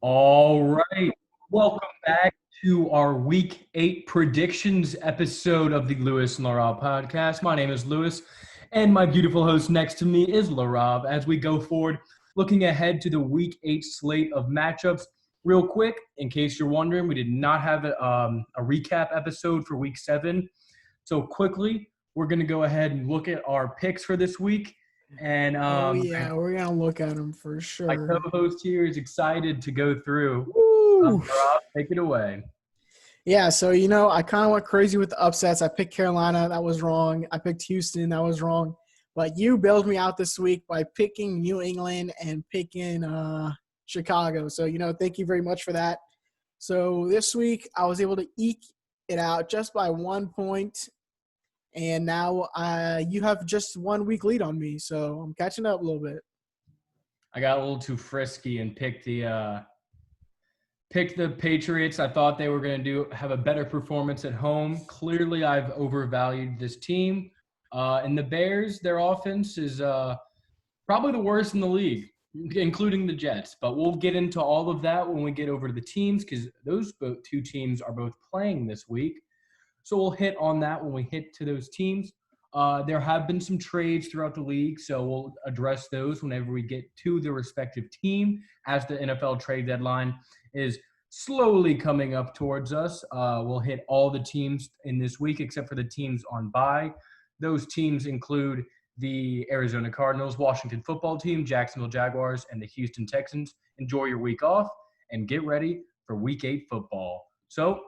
All right. Welcome back to our Week 8 predictions episode of the Lewis and Laraib podcast. My name is Lewis, and my beautiful host next to me is Laraib. As we go forward, looking ahead to the Week 8 slate of matchups, real quick, in case you're wondering, we did not have a recap episode for Week 7. So quickly, we're going to go ahead and look at our picks for this week. And Oh yeah, we're gonna look at them for my sure. co-host here is excited to go through. Woo! Rob, take it away. Yeah, so I kind of went crazy with the upsets. I picked Carolina, that was wrong. I picked Houston, that was wrong. But you bailed me out this week by picking New England and picking Chicago. So thank you very much for that. So this week I was able to eke it out just by 1 point, and now you have just 1 week lead on me. So I'm catching up a little bit. I got a little too frisky and picked the Patriots. I thought they were going to have a better performance at home. Clearly, I've overvalued this team. And the Bears, their offense is probably the worst in the league, including the Jets. But we'll get into all of that when we get over to the teams because those two teams are both playing this week. So we'll hit on that when we hit to those teams. There have been some trades throughout the league, so we'll address those whenever we get to the respective team as the NFL trade deadline is slowly coming up towards us. We'll hit all the teams in this week except for the teams on bye. Those teams include the Arizona Cardinals, Washington football team, Jacksonville Jaguars, and the Houston Texans. Enjoy your week off and get ready for Week 8 football. So,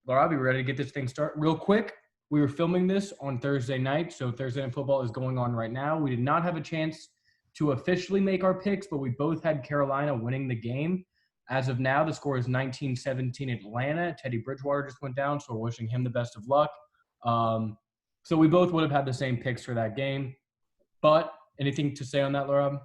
Laura, I'll be ready to get this thing started real quick. We were filming this on Thursday night, so Thursday Night Football is going on right now. We did not have a chance to officially make our picks, but we both had Carolina winning the game. As of now, the score is 19-17 Atlanta. Teddy Bridgewater just went down, so we're wishing him the best of luck. So we both would have had the same picks for that game. But anything to say on that, Laura?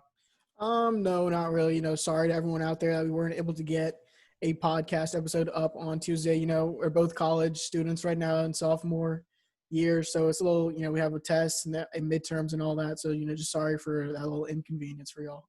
No, not really. Sorry to everyone out there that we weren't able to get a podcast episode up on Tuesday. We're both college students right now in sophomore year, so it's a little, we have a test and midterms and all that. So, just sorry for that little inconvenience for y'all.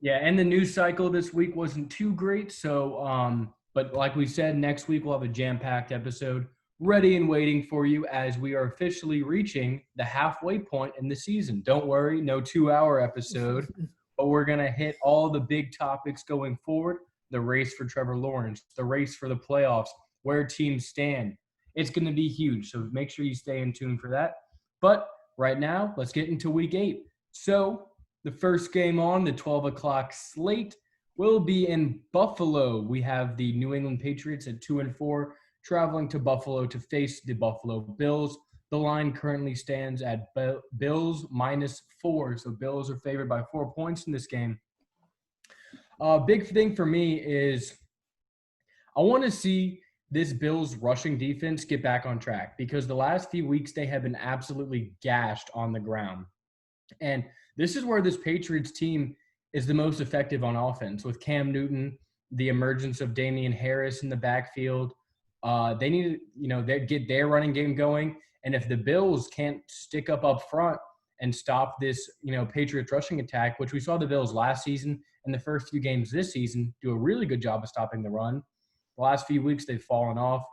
Yeah, and the news cycle this week wasn't too great. So, but like we said, next week we'll have a jam-packed episode ready and waiting for you as we are officially reaching the halfway point in the season. Don't worry, no 2-hour episode, but we're going to hit all the big topics going forward. The race for Trevor Lawrence, the race for the playoffs, where teams stand. It's going to be huge, so make sure you stay in tune for that. But right now, let's get into Week 8. So the first game on the 12 o'clock slate will be in Buffalo. We have the New England Patriots at 2-4 traveling to Buffalo to face the Buffalo Bills. The line currently stands at Bills -4, so Bills are favored by 4 points in this game. Big thing for me is I want to see this Bills rushing defense get back on track because the last few weeks they have been absolutely gashed on the ground. And this is where this Patriots team is the most effective on offense with Cam Newton, the emergence of Damian Harris in the backfield. They need to, they get their running game going. And if the Bills can't stick up front and stop this, Patriots rushing attack, which we saw the Bills last season and the first few games this season do a really good job of stopping the run. The last few weeks they've fallen off.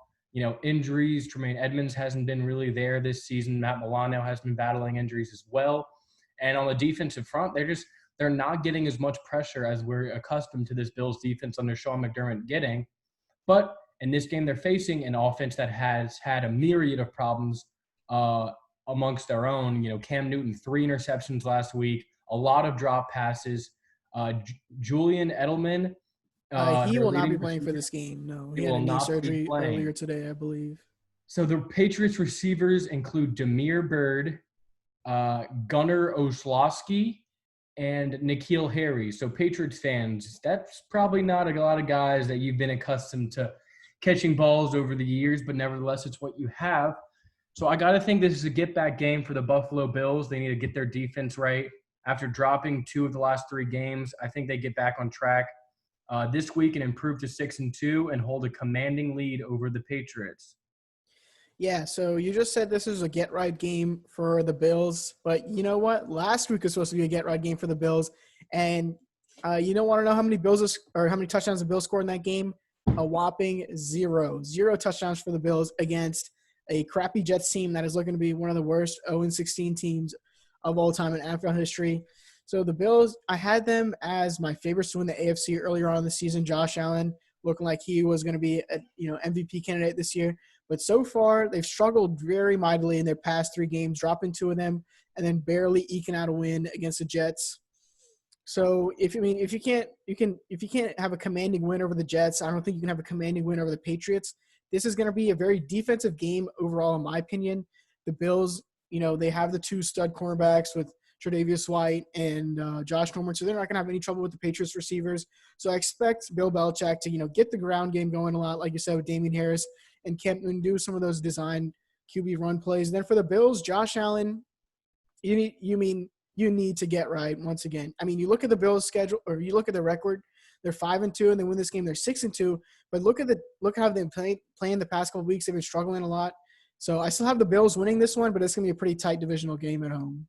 Injuries. Tremaine Edmonds hasn't been really there this season. Matt Milano has been battling injuries as well. And on the defensive front, they're not getting as much pressure as we're accustomed to this Bills defense under Sean McDermott getting. But in this game, they're facing an offense that has had a myriad of problems amongst their own. Cam Newton, 3 interceptions last week, a lot of drop passes. Julian Edelman. He will not be playing for this game. No, he had a knee surgery earlier today, I believe. So the Patriots receivers include Damiere Byrd, Gunnar Oslowski, and N'Keal Harry. So Patriots fans, that's probably not a lot of guys that you've been accustomed to catching balls over the years, but nevertheless, it's what you have. So I got to think this is a get-back game for the Buffalo Bills. They need to get their defense right. After dropping 2 of the last 3 games, I think they get back on track this week and improve to 6-2 and hold a commanding lead over the Patriots. Yeah, so you just said this is a get-right game for the Bills, but you know what? Last week was supposed to be a get-right game for the Bills, and You don't want to know how many how many touchdowns the Bills scored in that game? A whopping zero. Zero touchdowns for the Bills against a crappy Jets team that is looking to be one of the worst 0-16 teams of all time in NFL history. So the Bills, I had them as my favorites to win the AFC earlier on in the season. Josh Allen looking like he was going to be a MVP candidate this year. But so far, they've struggled very mightily in their past 3 games, dropping 2 of them and then barely eking out a win against the Jets. So if you can't have a commanding win over the Jets, I don't think you can have a commanding win over the Patriots. This is going to be a very defensive game overall, in my opinion. The Bills, they have the 2 stud cornerbacks with Tre'Davious White and Josh Norman, so they're not going to have any trouble with the Patriots receivers. So I expect Bill Belichick to get the ground game going a lot, like you said, with Damian Harris and Kemp, and do some of those design QB run plays. And then for the Bills, Josh Allen, you need to get right once again. I mean, you look at the Bills' schedule, or you look at the record. They're 5-2, and they win this game. They're 6-2. But look how they've playing the past couple of weeks. They've been struggling a lot. So I still have the Bills winning this one, but it's going to be a pretty tight divisional game at home.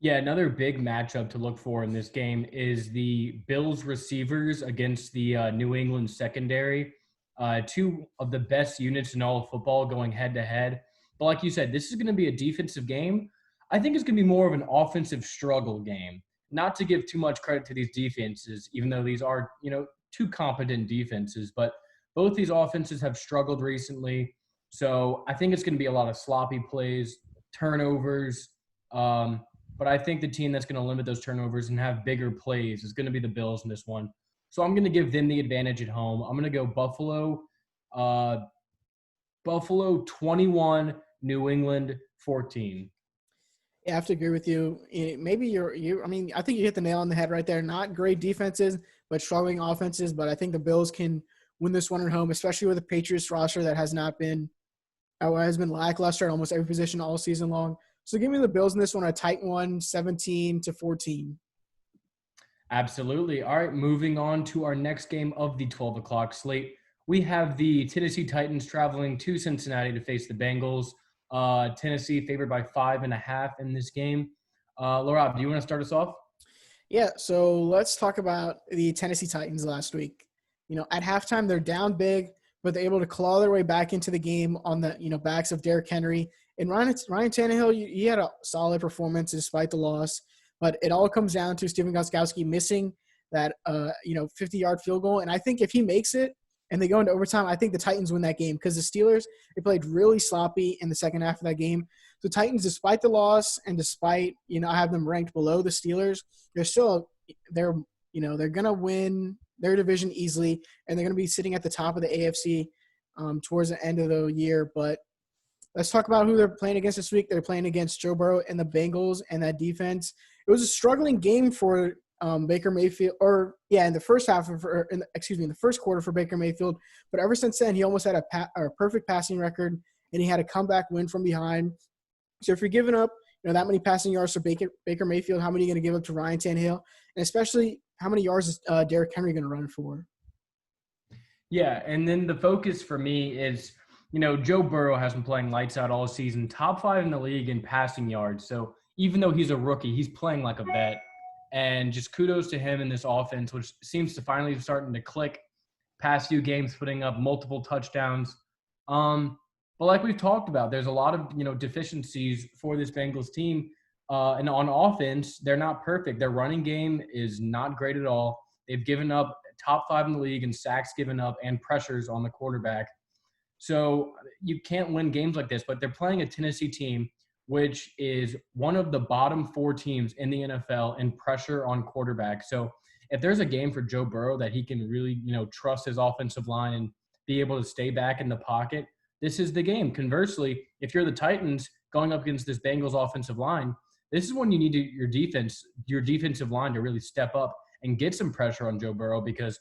Yeah, another big matchup to look for in this game is the Bills receivers against the New England secondary. 2 of the best units in all of football going head-to-head. But like you said, this is going to be a defensive game. I think it's going to be more of an offensive struggle game. Not to give too much credit to these defenses, even though these are, 2 competent defenses. But both these offenses have struggled recently. So I think it's going to be a lot of sloppy plays, turnovers. But I think the team that's going to limit those turnovers and have bigger plays is going to be the Bills in this one. So I'm going to give them the advantage at home. I'm going to go Buffalo 21, New England 14. Yeah, I have to agree with you. Maybe I think you hit the nail on the head right there. Not great defenses, but struggling offenses. But I think the Bills can win this one at home, especially with the Patriots roster that has been lackluster at almost every position all season long. So give me the Bills in this one, a tight one, 17-14. Absolutely. All right, moving on to our next game of the 12 o'clock slate. We have the Tennessee Titans traveling to Cincinnati to face the Bengals. Tennessee favored by 5.5 in this game. Laraib, do you want to start us off? Yeah, so let's talk about the Tennessee Titans last week. At halftime, they're down big, but they're able to claw their way back into the game on the backs of Derrick Henry. And Ryan Tannehill, he had a solid performance despite the loss. But it all comes down to Stephen Gostkowski missing that 50-yard field goal. And I think if he makes it and they go into overtime, I think the Titans win that game because the Steelers, they played really sloppy in the second half of that game. So Titans, despite the loss and despite, I have them ranked below the Steelers, they're going to win their division easily, and they're going to be sitting at the top of the AFC towards the end of the year. But let's talk about who they're playing against this week. They're playing against Joe Burrow and the Bengals and that defense. It was a struggling game for Baker Mayfield, in the first quarter for Baker Mayfield. But ever since then, he almost had a perfect passing record, and he had a comeback win from behind. So if you're giving up, that many passing yards for Baker Mayfield, how many are you going to give up to Ryan Tannehill? And especially, how many yards is Derrick Henry going to run for? Yeah, and then the focus for me is, Joe Burrow has been playing lights out all season, top 5 in the league in passing yards. So even though he's a rookie, he's playing like a vet. And just kudos to him in this offense, which seems to finally be starting to click. Past few games, putting up multiple touchdowns. But like we've talked about, there's a lot of deficiencies for this Bengals team. And on offense, they're not perfect. Their running game is not great at all. They've given up top 5 in the league in sacks given up and pressures on the quarterback. So you can't win games like this. But they're playing a Tennessee team, which is one of the bottom 4 teams in the NFL in pressure on quarterback. So if there's a game for Joe Burrow that he can really, trust his offensive line and be able to stay back in the pocket, this is the game. Conversely, if you're the Titans going up against this Bengals offensive line, this is when you need your defensive line to really step up and get some pressure on Joe Burrow because,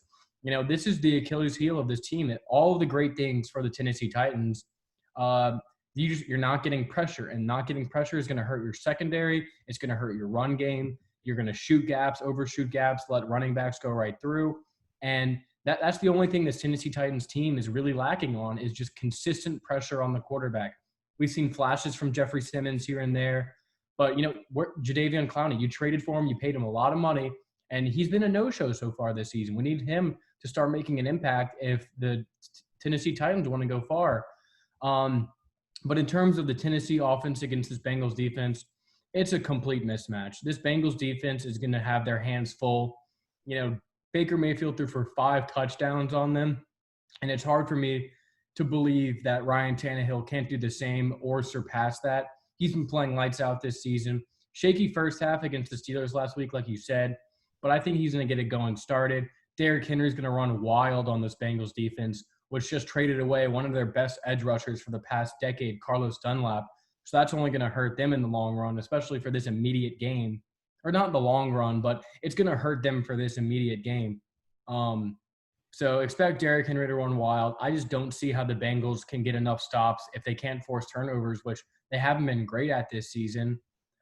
this is the Achilles heel of this team. All of the great things for the Tennessee Titans, you're not getting pressure, and not getting pressure is going to hurt your secondary. It's going to hurt your run game. You're going to shoot gaps, overshoot gaps, let running backs go right through. And that's the only thing this Tennessee Titans team is really lacking on is just consistent pressure on the quarterback. We've seen flashes from Jeffrey Simmons here and there. But, Jadeveon Clowney, you traded for him. You paid him a lot of money. And he's been a no-show so far this season. We need him to start making an impact if the Tennessee Titans want to go far. But in terms of the Tennessee offense against this Bengals defense, it's a complete mismatch. This Bengals defense is going to have their hands full. Baker Mayfield threw for 5 touchdowns on them, and it's hard for me to believe that Ryan Tannehill can't do the same or surpass that. He's been playing lights out this season. Shaky first half against the Steelers last week, like you said, but I think he's going to get it going started. Derrick Henry's going to run wild on this Bengals defense, which just traded away one of their best edge rushers for the past decade, Carlos Dunlap. So that's only going to hurt them in the long run, especially for this immediate game. Or not in the long run, but it's going to hurt them for this immediate game. So expect Derrick Henry to run wild. I just don't see how the Bengals can get enough stops if they can't force turnovers, which they haven't been great at this season,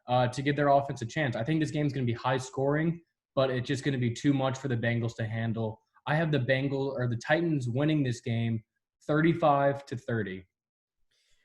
to give their offense a chance. I think this game's going to be high scoring, but it's just going to be too much for the Bengals to handle. I have the Titans winning this game 35-30.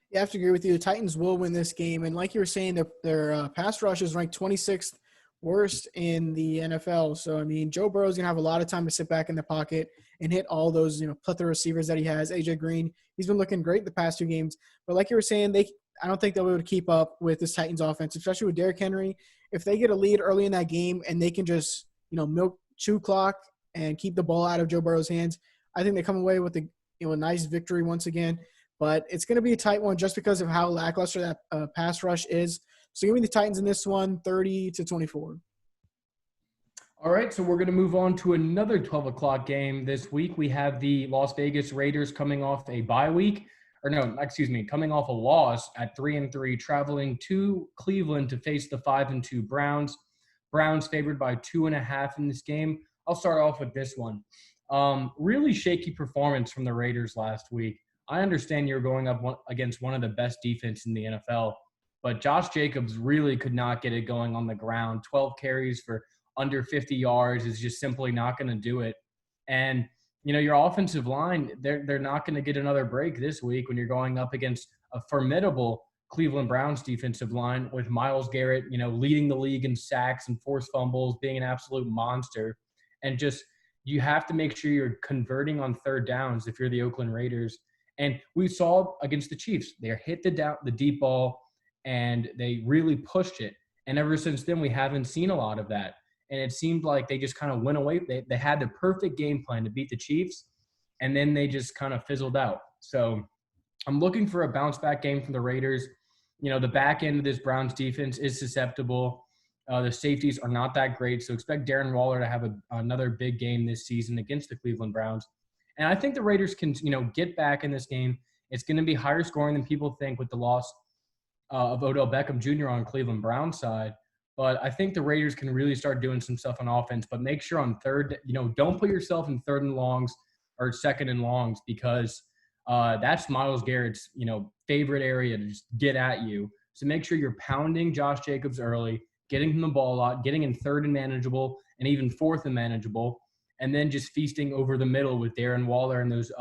Yeah, I have to agree with you. The Titans will win this game. And like you were saying, their pass rush is ranked 26th worst in the NFL. So, I mean, Joe Burrow's going to have a lot of time to sit back in the pocket and hit all those, plethora receivers that he has. AJ Green, he's been looking great the past 2 games. But like you were saying, I don't think they'll be able to keep up with this Titans offense, especially with Derrick Henry. If they get a lead early in that game and they can just, milk chew clock and keep the ball out of Joe Burrow's hands, I think they come away with a nice victory once again. But it's going to be a tight one just because of how lackluster that pass rush is. So give me the Titans in this one, 30-24. All right, so we're going to move on to another 12 o'clock game this week. We have the Las Vegas Raiders coming off a bye week. Coming off a loss at 3-3, traveling to Cleveland to face the 5-2 Browns. Browns favored by 2.5 in this game. I'll start off with this one. Really shaky performance from the Raiders last week. I understand you're going up against one of the best defense in the NFL, but Josh Jacobs really could not get it going on the ground. 12 carries for under 50 yards is just simply not going to do it. And, your offensive line, they're not going to get another break this week when you're going up against a formidable Cleveland Browns defensive line with Myles Garrett, leading the league in sacks and forced fumbles, being an absolute monster. And just you have to make sure you're converting on third downs if you're the Oakland Raiders. And we saw against the Chiefs, they hit the deep ball, and they really pushed it. And ever since then, we haven't seen a lot of that. And it seemed like they just kind of went away. They had the perfect game plan to beat the Chiefs, and then they just kind of fizzled out. So I'm looking for a bounce-back game from the Raiders. The back end of this Browns defense is susceptible. The safeties are not that great, so expect Darren Waller to have another big game this season against the Cleveland Browns. And I think the Raiders can, get back in this game. It's going to be higher scoring than people think with the loss of Odell Beckham Jr. on Cleveland Browns side. But I think the Raiders can really start doing some stuff on offense. But make sure on third, don't put yourself in third and longs or second and longs, because that's Myles Garrett's, favorite area to just get at you. So make sure you're pounding Josh Jacobs early, getting him the ball a lot, getting in third and manageable, and even fourth and manageable, and then just feasting over the middle with Darren Waller and those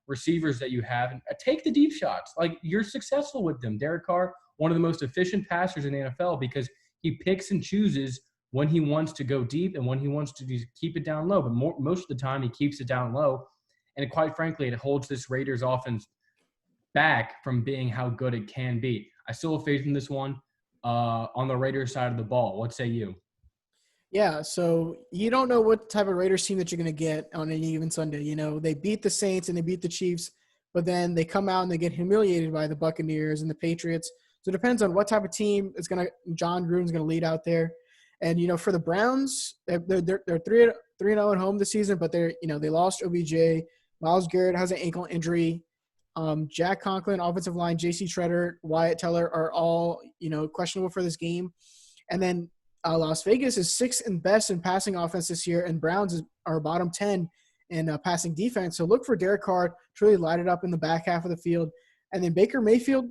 receivers that you have. And take the deep shots. Like, you're successful with them. Derek Carr, one of the most efficient passers in the NFL, because he picks and chooses when he wants to go deep and when he wants to keep it down low. But most of the time, he keeps it down low. And quite frankly, it holds this Raiders offense back from being how good it can be. I still have faith in this one on the Raiders side of the ball. What say you? Yeah, so you don't know what type of Raiders team that you're going to get on any given Sunday. They beat the Saints and they beat the Chiefs, but then they come out and they get humiliated by the Buccaneers and the Patriots. So it depends on what type of team John Gruden's going to lead out there. And, for the Browns, they're 3-0 at home this season, but they lost OBJ. Myles Garrett has an ankle injury. Jack Conklin, offensive line, J.C. Treader, Wyatt Teller are all, questionable for this game. And then Las Vegas is 6th and best in passing offense this year, and Browns are bottom 10 in passing defense. So look for Derek Carr to really light it up in the back half of the field. And then Baker Mayfield,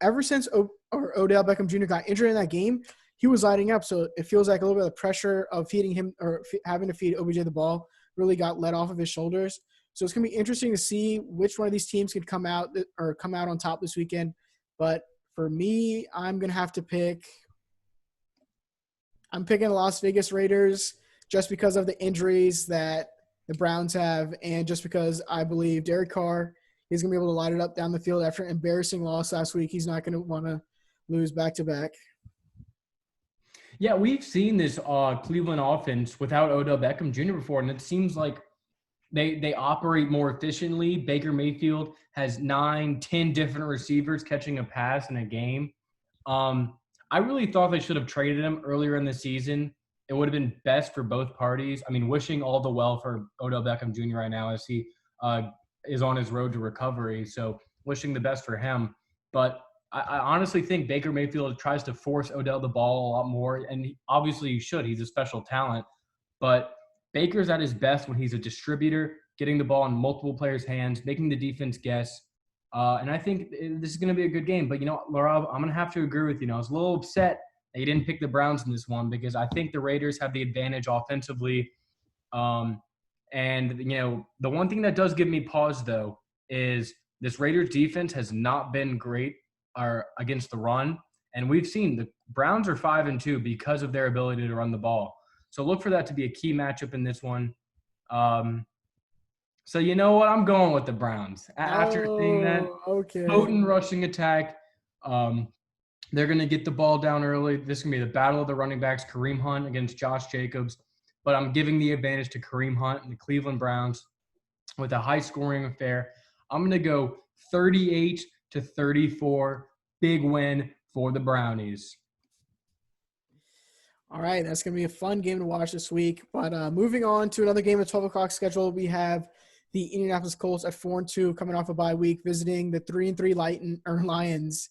ever since Odell Beckham Jr. got injured in that game, he was lighting up. So it feels like a little bit of pressure of feeding him or having to feed OBJ the ball really got let off of his shoulders. So it's going to be interesting to see which one of these teams can come out on top this weekend. But for me, I'm going to have to pick – I'm picking the Las Vegas Raiders just because of the injuries that the Browns have, and just because I believe Derek Carr is going to be able to light it up down the field after an embarrassing loss last week. He's not going to want to lose back-to-back. Yeah, we've seen this Cleveland offense without Odell Beckham Jr. before, and it seems like they operate more efficiently. Baker Mayfield has 9, 10 different receivers catching a pass in a game. I really thought they should have traded him earlier in the season. It would have been best for both parties. I mean, wishing all the well for Odell Beckham Jr. right now as he is on his road to recovery. So wishing the best for him. But I honestly think Baker Mayfield tries to force Odell the ball a lot more, and obviously he should. He's a special talent. But Baker's at his best when he's a distributor, getting the ball in multiple players' hands, making the defense guess. And I think this is going to be a good game. But, Laraib, I'm going to have to agree with you. I was a little upset that you didn't pick the Browns in this one because I think the Raiders have the advantage offensively. And, the one thing that does give me pause, though, is this Raiders defense has not been great against the run. And we've seen the Browns are 5-2 because of their ability to run the ball. So look for that to be a key matchup in this one. So you know what? I'm going with the Browns. After seeing that potent rushing attack, they're going to get the ball down early. This is going to be the battle of the running backs, Kareem Hunt against Josh Jacobs. But I'm giving the advantage to Kareem Hunt and the Cleveland Browns with a high-scoring affair. I'm going to go 38-34, big win for the Brownies. All right, that's going to be a fun game to watch this week. But moving on to another game at 12 o'clock schedule, we have the Indianapolis Colts at 4-2 coming off a bye week, visiting the 3-3 Lions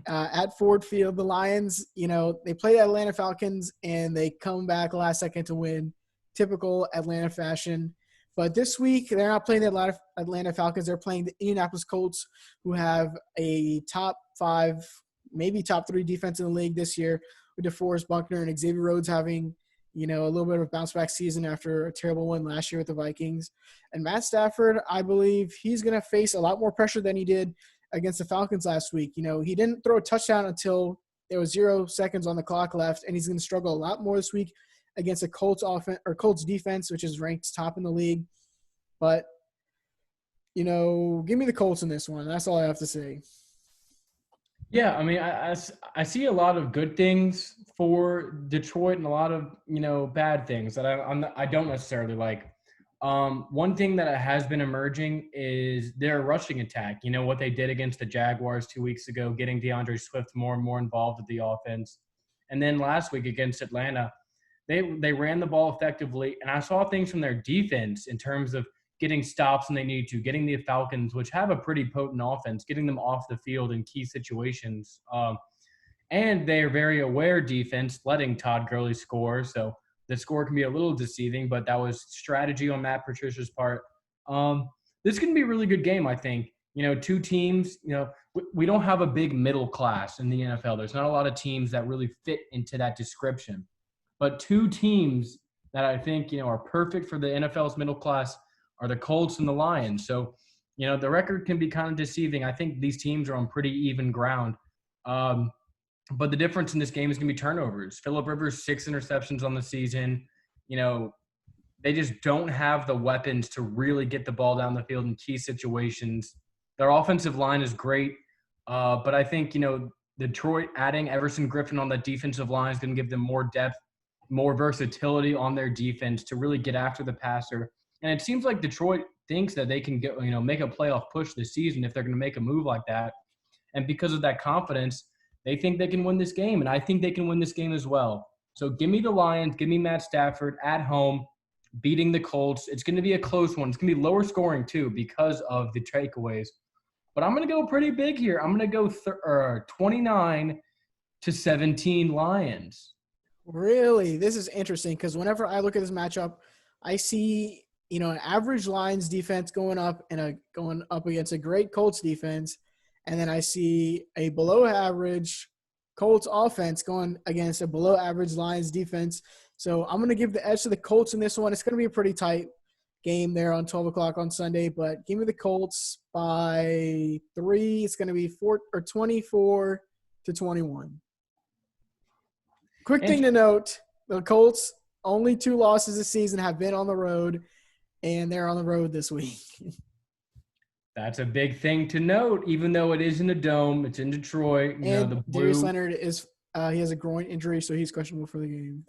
at Ford Field. The Lions, they play the Atlanta Falcons, and they come back last second to win, typical Atlanta fashion. But this week, they're not playing the Atlanta Falcons. They're playing the Indianapolis Colts, who have a top 5, maybe top 3 defense in the league this year, with DeForest Buckner and Xavier Rhodes having, a little bit of a bounce-back season after a terrible one last year with the Vikings. And Matt Stafford, I believe he's going to face a lot more pressure than he did against the Falcons last week. He didn't throw a touchdown until there was 0 seconds on the clock left, and he's going to struggle a lot more this week against the Colts defense, which is ranked top in the league. But, give me the Colts in this one. That's all I have to say. Yeah, I mean, I see a lot of good things for Detroit and a lot of, bad things that I don't necessarily like. One thing that has been emerging is their rushing attack. What they did against the Jaguars 2 weeks ago, getting DeAndre Swift more and more involved with the offense. And then last week against Atlanta, they ran the ball effectively. And I saw things from their defense in terms of getting stops when they need to, getting the Falcons, which have a pretty potent offense, getting them off the field in key situations. And they are very aware defense, letting Todd Gurley score. So the score can be a little deceiving, but that was strategy on Matt Patricia's part. This is going to be a really good game, I think. Two teams, we don't have a big middle class in the NFL. There's not a lot of teams that really fit into that description. But two teams that I think, are perfect for the NFL's middle class are the Colts and the Lions. So, the record can be kind of deceiving. I think these teams are on pretty even ground. But the difference in this game is going to be turnovers. Phillip Rivers, 6 interceptions on the season. They just don't have the weapons to really get the ball down the field in key situations. Their offensive line is great. But I think, Detroit adding Everson Griffin on that defensive line is going to give them more depth, more versatility on their defense to really get after the passer. And it seems like Detroit thinks that they can get, make a playoff push this season if they're going to make a move like that. And because of that confidence, they think they can win this game. And I think they can win this game as well. So give me the Lions, give me Matt Stafford at home, beating the Colts. It's going to be a close one. It's going to be lower scoring too because of the takeaways. But I'm going to go pretty big here. I'm going to go 29-17 Lions. Really? This is interesting because whenever I look at this matchup, I see an average Lions defense going up against a great Colts defense, and then I see a below average Colts offense going against a below average Lions defense. So I'm going to give the edge to the Colts in this one. It's going to be a pretty tight game there on 12 o'clock on Sunday, but give me the Colts by 3. It's going to be 24-21. Quick thing to note, the Colts only 2 losses this season have been on the road, and they're on the road this week. That's a big thing to note, even though it is in the Dome. It's in Detroit. You know, And the Darius blue. Leonard he has a groin injury, so he's questionable for the game.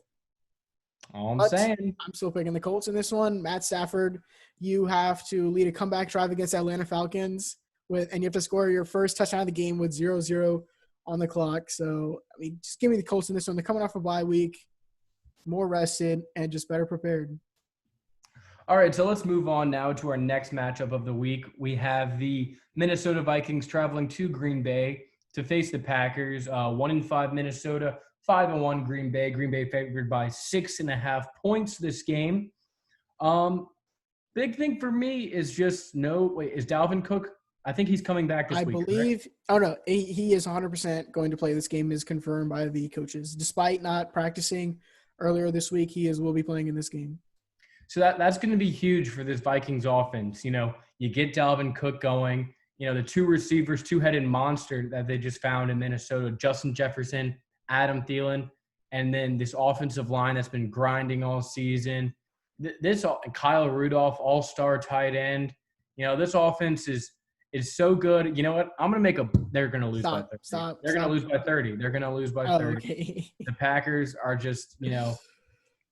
All I'm But saying. I'm still picking the Colts in this one. Matt Stafford, you have to lead a comeback drive against Atlanta Falcons, and you have to score your first touchdown of the game with 0-0 on the clock. So, I mean, just give me the Colts in this one. They're coming off a bye week, more rested, and just better prepared. All right, so let's move on now to our next matchup of the week. We have the Minnesota Vikings traveling to Green Bay to face the Packers. 1-5 Minnesota, 5-1 Green Bay. Green Bay favored by 6.5 points this game. Big thing for me is just is Dalvin Cook? I think he's coming back this week. Believe – oh, no, he is 100% going to play. This game is confirmed by the coaches. Despite not practicing earlier this week, will be playing in this game. So that's going to be huge for this Vikings offense. You know, you get Dalvin Cook going. You know, the 2 receivers, 2-headed monster that they just found in Minnesota, Justin Jefferson, Adam Thielen, and then this offensive line that's been grinding all season. Kyle Rudolph, all-star tight end. You know, this offense is so good. You know what? I'm going to they're going to lose by 30. They're going to lose by 30. They're going to lose by 30. Okay. The Packers are just, you know –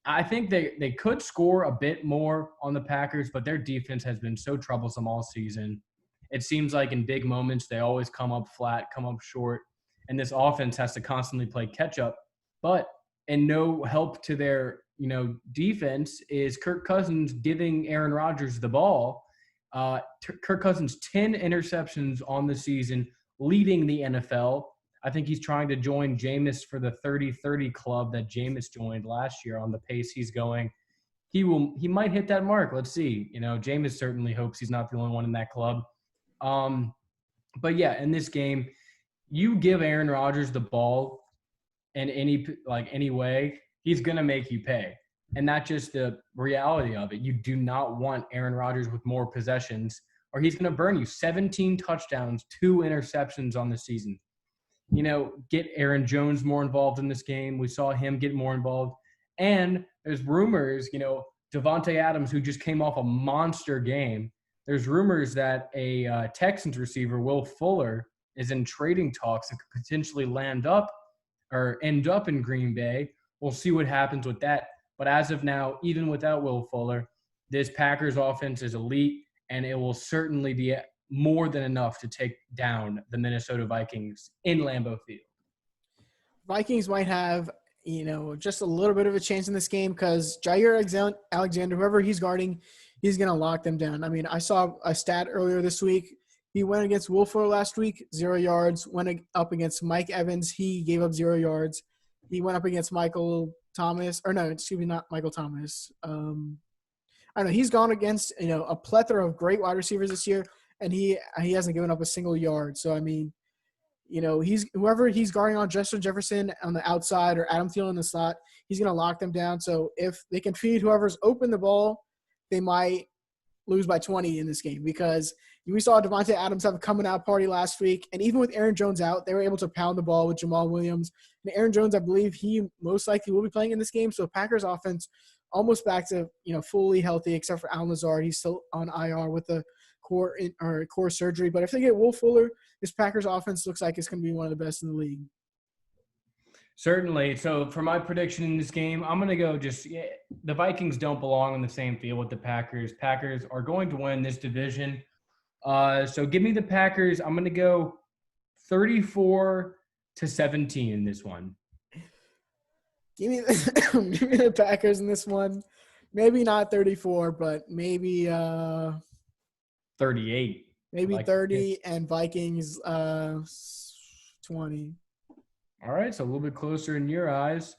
I think they could score a bit more on the Packers, but their defense has been so troublesome all season. It seems like in big moments, they always come up flat, come up short, and this offense has to constantly play catch up. But and no help to their, defense is Kirk Cousins giving Aaron Rodgers the ball. Kirk Cousins, 10 interceptions on the season, leading the NFL. I think he's trying to join Jameis for the 30-30 club that Jameis joined last year on the pace he's going. He might hit that mark. Let's see. Jameis certainly hopes he's not the only one in that club. But yeah, in this game, you give Aaron Rodgers the ball in any way, he's going to make you pay. And that's just the reality of it. You do not want Aaron Rodgers with more possessions, or he's going to burn you. 17 touchdowns, 2 interceptions on the season. Get Aaron Jones more involved in this game. We saw him get more involved. And there's rumors, Devontae Adams, who just came off a monster game. There's rumors that a Texans receiver, Will Fuller, is in trading talks and could potentially end up in Green Bay. We'll see what happens with that. But as of now, even without Will Fuller, this Packers offense is elite, and it will certainly be more than enough to take down the Minnesota Vikings in Lambeau Field. Vikings might have, just a little bit of a chance in this game because Jair Alexander, whoever he's guarding, he's going to lock them down. I mean, I saw a stat earlier this week. He went against Will Fuller last week, 0 yards. Went up against Mike Evans. He gave up 0 yards. He went up against Michael Thomas. Or no, excuse me, not Michael Thomas. I don't know. He's gone against, a plethora of great wide receivers this year. And he hasn't given up a single yard. So, I mean, whoever he's guarding on, Justin Jefferson on the outside or Adam Thielen in the slot, he's going to lock them down. So, if they can feed whoever's open the ball, they might lose by 20 in this game because we saw Devontae Adams have a coming-out party last week. And even with Aaron Jones out, they were able to pound the ball with Jamal Williams. And Aaron Jones, I believe he most likely will be playing in this game. So, Packers offense almost back to, fully healthy except for Allen Lazard. He's still on IR with the core surgery. But if they get Will Fuller, this Packers offense looks like it's going to be one of the best in the league. Certainly. So for my prediction in this game, I'm going to go the Vikings don't belong on the same field with the Packers. Packers are going to win this division. So give me the Packers. I'm going to go 34-17 in this one. Give me the Packers in this one. Maybe not 34, but maybe 38. Maybe 30 and Vikings 20. All right, so a little bit closer in your eyes.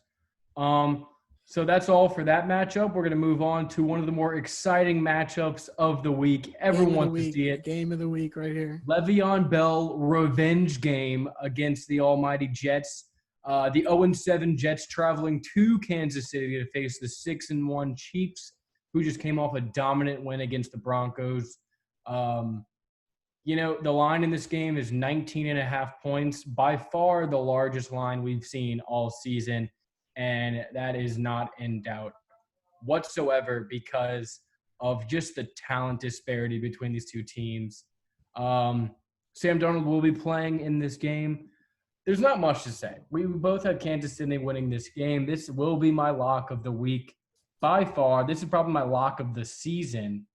So that's all for that matchup. We're going to move on to one of the more exciting matchups of the week. Everyone wants to see it. Game of the week right here. Le'Veon Bell revenge game against the almighty Jets. The 0-7 Jets traveling to Kansas City to face the 6-1 Chiefs, who just came off a dominant win against the Broncos. The line in this game is 19.5 points, by far the largest line we've seen all season, and that is not in doubt. whatsoever because of just the talent disparity between these two teams. Sam Darnold will be playing in this game. There's not much to say. We both have Kansas City winning this game. This will be my lock of the week by far. This is probably my lock of the season.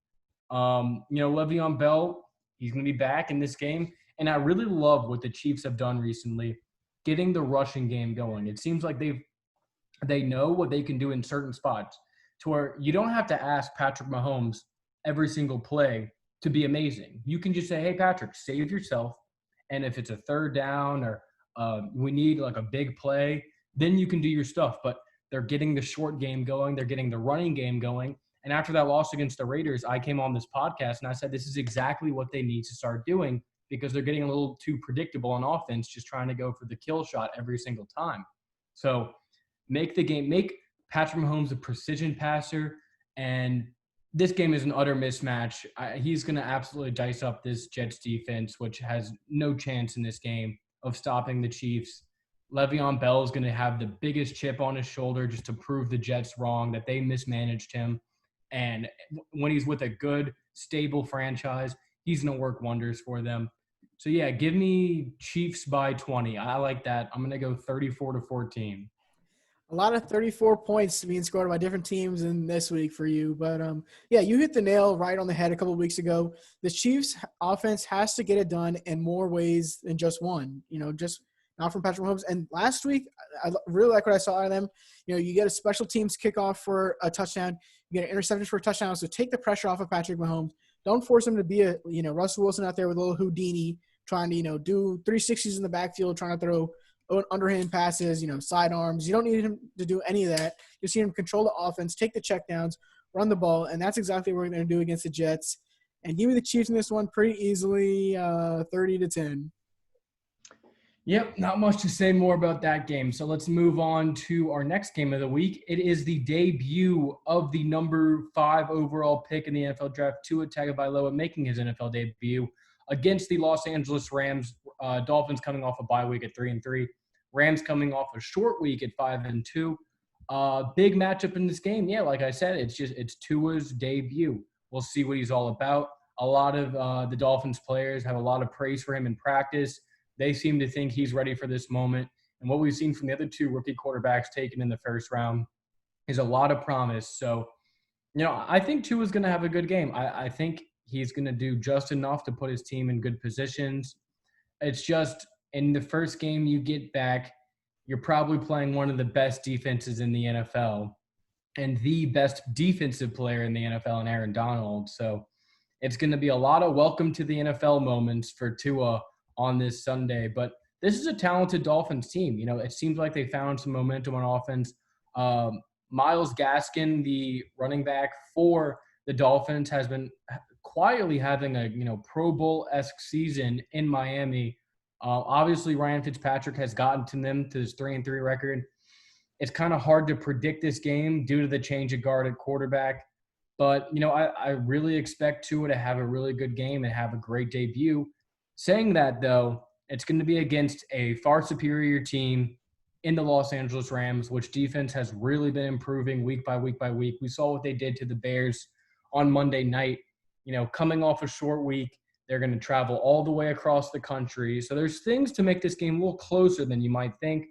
Le'Veon Bell, he's going to be back in this game. And I really love what the Chiefs have done recently, getting the rushing game going. It seems like they know what they can do in certain spots to where you don't have to ask Patrick Mahomes every single play to be amazing. You can just say, hey, Patrick, save yourself. And if it's a third down or we need like a big play, then you can do your stuff. But they're getting the short game going. They're getting the running game going. And after that loss against the Raiders, I came on this podcast and I said, this is exactly what they need to start doing because they're getting a little too predictable on offense, just trying to go for the kill shot every single time. So make Patrick Mahomes a precision passer. And this game is an utter mismatch. He's going to absolutely dice up this Jets defense, which has no chance in this game of stopping the Chiefs. Le'Veon Bell is going to have the biggest chip on his shoulder just to prove the Jets wrong, that they mismanaged him. And when he's with a good, stable franchise, he's going to work wonders for them. So, yeah, give me Chiefs by 20. I like that. I'm going to go 34-14. A lot of 34 points being scored by different teams in this week for you. But, you hit the nail right on the head a couple of weeks ago. The Chiefs offense has to get it done in more ways than just one, just not from Patrick Mahomes. And last week, I really like what I saw out of them. You get a special teams kickoff for a touchdown. You get an interception for a touchdown. So take the pressure off of Patrick Mahomes. Don't force him to be Russell Wilson out there with a little Houdini trying to, do 360s in the backfield, trying to throw underhand passes, sidearms. You don't need him to do any of that. You see him control the offense, take the checkdowns, run the ball, and that's exactly what we're going to do against the Jets. And give me the Chiefs in this one pretty easily, 30-10. Yep, not much to say more about that game. So let's move on to our next game of the week. It is the debut of the number 5 overall pick in the NFL draft, Tua Tagovailoa, making his NFL debut against the Los Angeles Rams. Dolphins coming off a bye week at 3-3. Rams coming off a short week at 5-2. Big matchup in this game. Yeah, like I said, it's Tua's debut. We'll see what he's all about. A lot of the Dolphins players have a lot of praise for him in practice. They seem to think he's ready for this moment. And what we've seen from the other 2 rookie quarterbacks taken in the first round is a lot of promise. So, I think Tua's going to have a good game. I think he's going to do just enough to put his team in good positions. It's just in the first game you get back, you're probably playing one of the best defenses in the NFL and the best defensive player in the NFL in Aaron Donald. So it's going to be a lot of welcome to the NFL moments for Tua on this Sunday. But this is a talented Dolphins team. It seems like they found some momentum on offense. Myles Gaskin, the running back for the Dolphins, has been quietly having a Pro Bowl-esque season in Miami. Obviously, Ryan Fitzpatrick has gotten to them to his 3-3 record. It's kind of hard to predict this game due to the change of guard at quarterback. But, I really expect Tua to have a really good game and have a great debut. Saying that, though, it's going to be against a far superior team in the Los Angeles Rams, which defense has really been improving week by week by week. We saw what they did to the Bears on Monday night. Coming off a short week, they're going to travel all the way across the country. So there's things to make this game a little closer than you might think.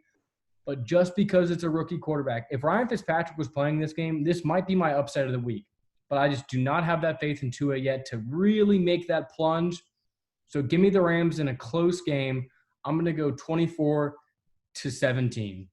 But just because it's a rookie quarterback, if Ryan Fitzpatrick was playing this game, this might be my upset of the week. But I just do not have that faith in Tua yet to really make that plunge. So give me the Rams in a close game. I'm going to go 24-17.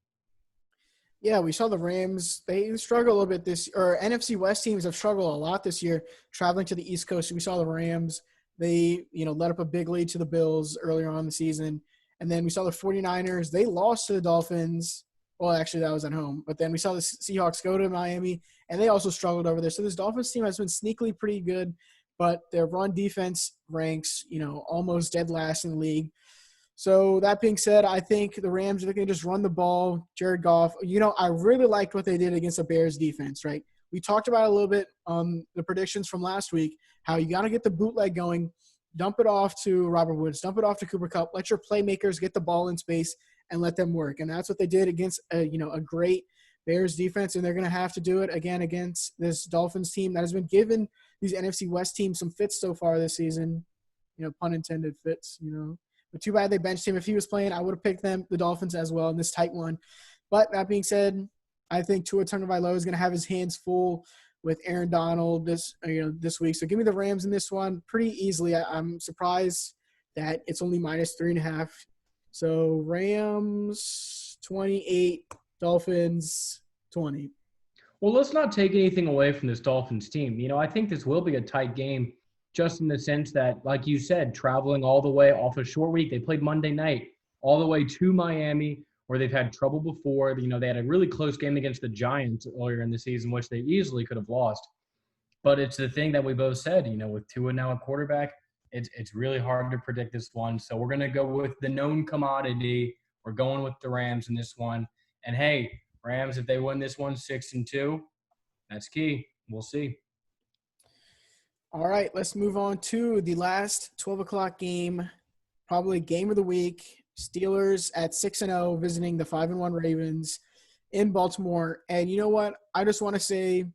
Yeah, we saw the Rams. They struggle a little bit NFC West teams have struggled a lot this year traveling to the East Coast. We saw the Rams. They, let up a big lead to the Bills earlier on in the season. And then we saw the 49ers. They lost to the Dolphins. Well, actually, that was at home. But then we saw the Seahawks go to Miami, and they also struggled over there. So this Dolphins team has been sneakily pretty good. But their run defense ranks, almost dead last in the league. So that being said, I think the Rams are going to just run the ball. Jared Goff, I really liked what they did against the Bears defense, right? We talked about a little bit the predictions from last week, how you got to get the bootleg going, dump it off to Robert Woods, dump it off to Cooper Kupp, let your playmakers get the ball in space and let them work. And that's what they did against a great Bears defense, and they're going to have to do it again against this Dolphins team that has been given these NFC West teams some fits so far this season. Pun intended fits, But too bad they benched him. If he was playing, I would have picked the Dolphins as well in this tight one. But that being said, I think Tua Tagovailoa is going to have his hands full with Aaron Donald this week. So give me the Rams in this one pretty easily. I'm surprised that it's only -3.5. So Rams 28, Dolphins 20. Well, let's not take anything away from this Dolphins team. I think this will be a tight game just in the sense that, like you said, traveling all the way off a short week. They played Monday night all the way to Miami, where they've had trouble before. They had a really close game against the Giants earlier in the season, which they easily could have lost. But it's the thing that we both said, with Tua now at quarterback, it's really hard to predict this one. So we're going to go with the known commodity. We're going with the Rams in this one. And, hey, Rams, if they win this one 6-2, that's key. We'll see. All right, let's move on to the last 12 o'clock game, probably game of the week. Steelers at 6-0 visiting the 5-1 Ravens in Baltimore. And you know what? I just want to say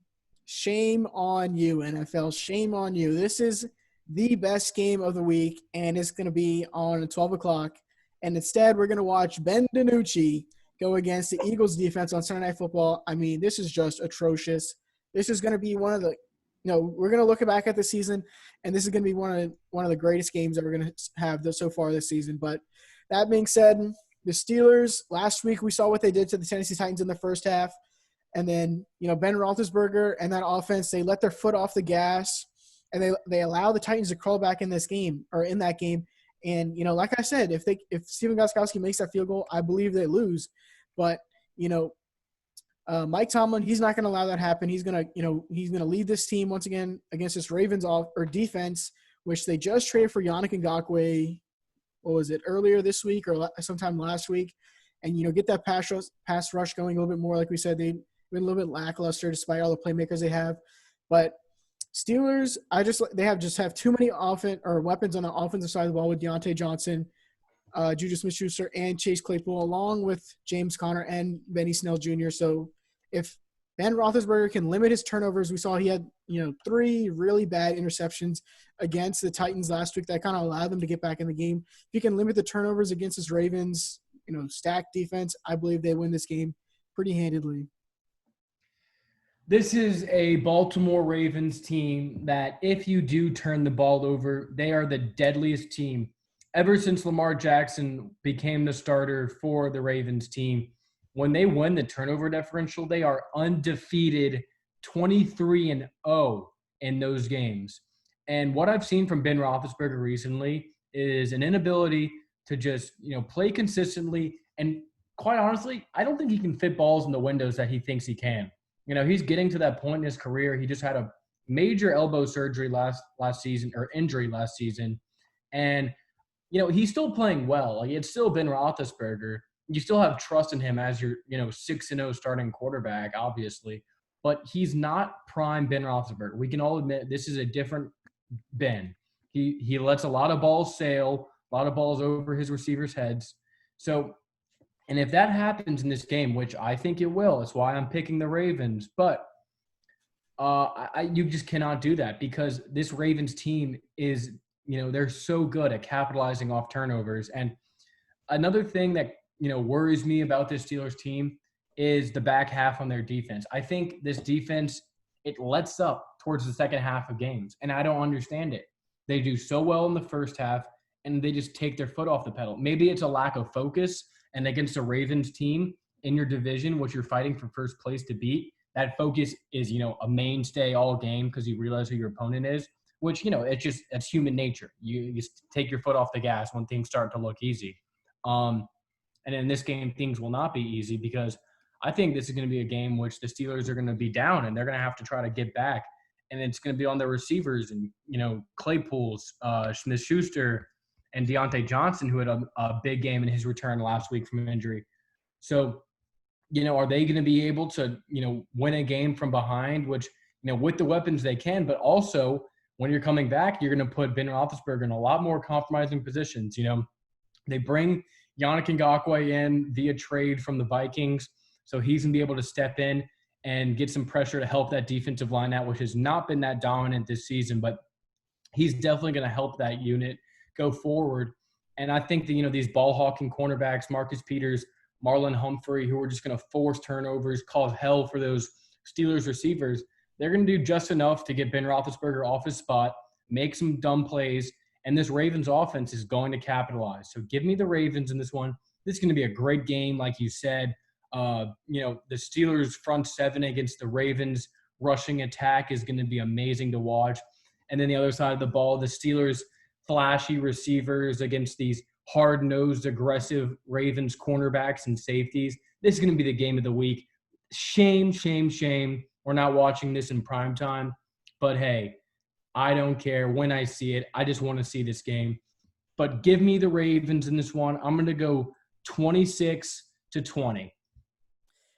shame on you, NFL. Shame on you. This is the best game of the week, and it's going to be on 12 o'clock. And instead, we're going to watch Ben DiNucci go against the Eagles defense on Sunday Night Football. I mean, this is just atrocious. This is going to be one of the we're going to look back at the season, and this is going to be one of the greatest games that we're going to have so far this season. But that being said, the Steelers, last week we saw what they did to the Tennessee Titans in the first half. And then, Ben Roethlisberger and that offense, they let their foot off the gas, and they allow the Titans to crawl back in that game. And, like I said, if Steven Gostkowski makes that field goal, I believe they lose. But, Mike Tomlin, he's not going to allow that happen. He's going to lead this team once again against this Ravens defense, which they just traded for Yannick Ngakoue. What was it, earlier this week or sometime last week? And, get that pass rush going a little bit more. Like we said, they've been a little bit lackluster despite all the playmakers they have. But Steelers, they have too many weapons on the offensive side of the ball with Deontay Johnson, Juju Smith-Schuster, and Chase Claypool, along with James Conner and Benny Snell Jr. So if Ben Roethlisberger can limit his turnovers, we saw he had 3 really bad interceptions against the Titans last week that kind of allowed them to get back in the game. If he can limit the turnovers against this Ravens, stacked defense, I believe they win this game pretty handedly. This is a Baltimore Ravens team that if you do turn the ball over, they are the deadliest team ever since Lamar Jackson became the starter for the Ravens team. When they win the turnover differential, they are undefeated 23-0 in those games. And what I've seen from Ben Roethlisberger recently is an inability to just, play consistently. And quite honestly, I don't think he can fit balls in the windows that he thinks he can. He's getting to that point in his career. He just had a major elbow surgery last season, or injury last season. And, he's still playing well. Like, it's still Ben Roethlisberger. You still have trust in him as your, 6-0 starting quarterback, obviously. But he's not prime Ben Roethlisberger. We can all admit this is a different Ben. He lets a lot of balls sail, a lot of balls over his receivers' heads. So, and if that happens in this game, which I think it will, that's why I'm picking the Ravens. But you just cannot do that because this Ravens team is, they're so good at capitalizing off turnovers. And another thing that, worries me about this Steelers team is the back half on their defense. I think this defense, it lets up towards the second half of games, and I don't understand it. They do so well in the first half, and they just take their foot off the pedal. Maybe it's a lack of focus, and against a Ravens team in your division, which you're fighting for first place to beat, that focus is, a mainstay all game because you realize who your opponent is, which, it's human nature. You just take your foot off the gas when things start to look easy. And in this game, things will not be easy because I think this is going to be a game which the Steelers are going to be down and they're going to have to try to get back. And it's going to be on their receivers and, Claypool's, Smith-Schuster, and Deontay Johnson, who had a big game in his return last week from injury. So, are they going to be able to, win a game from behind, which, with the weapons they can, but also when you're coming back, you're going to put Ben Roethlisberger in a lot more compromising positions. They bring Yannick Ngakoue in via trade from the Vikings. So he's going to be able to step in and get some pressure to help that defensive line out, which has not been that dominant this season. But he's definitely going to help that unit go forward. And I think that, these ball hawking cornerbacks, Marcus Peters, Marlon Humphrey, who are just going to force turnovers, cause hell for those Steelers receivers, they're going to do just enough to get Ben Roethlisberger off his spot, make some dumb plays, and this Ravens offense is going to capitalize. So give me the Ravens in this one. This is going to be a great game, like you said. The Steelers front seven against the Ravens rushing attack is going to be amazing to watch. And then the other side of the ball, the Steelers flashy receivers against these hard-nosed, aggressive Ravens cornerbacks and safeties. This is going to be the game of the week. Shame, shame, shame. We're not watching this in prime time. But, hey, I don't care when I see it. I just want to see this game. But give me the Ravens in this one. I'm going to go 26-20.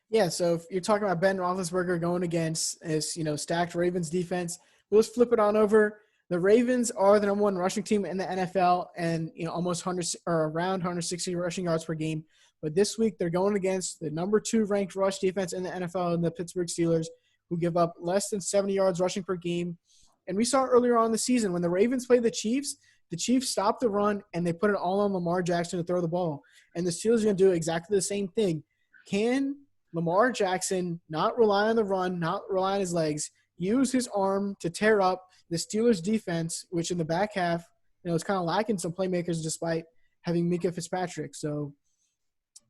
Yeah, so if you're talking about Ben Roethlisberger going against this, stacked Ravens defense, let's flip it on over. The Ravens are the number one rushing team in the NFL and, almost 100 or around 160 rushing yards per game. But this week they're going against the number 2 ranked rush defense in the NFL in the Pittsburgh Steelers, who give up less than 70 yards rushing per game. And we saw earlier on in the season when the Ravens played the Chiefs stopped the run and they put it all on Lamar Jackson to throw the ball. And the Steelers are going to do exactly the same thing. Can Lamar Jackson not rely on the run, not rely on his legs, use his arm to tear up the Steelers defense, which in the back half, is kind of lacking some playmakers despite having Mika Fitzpatrick. So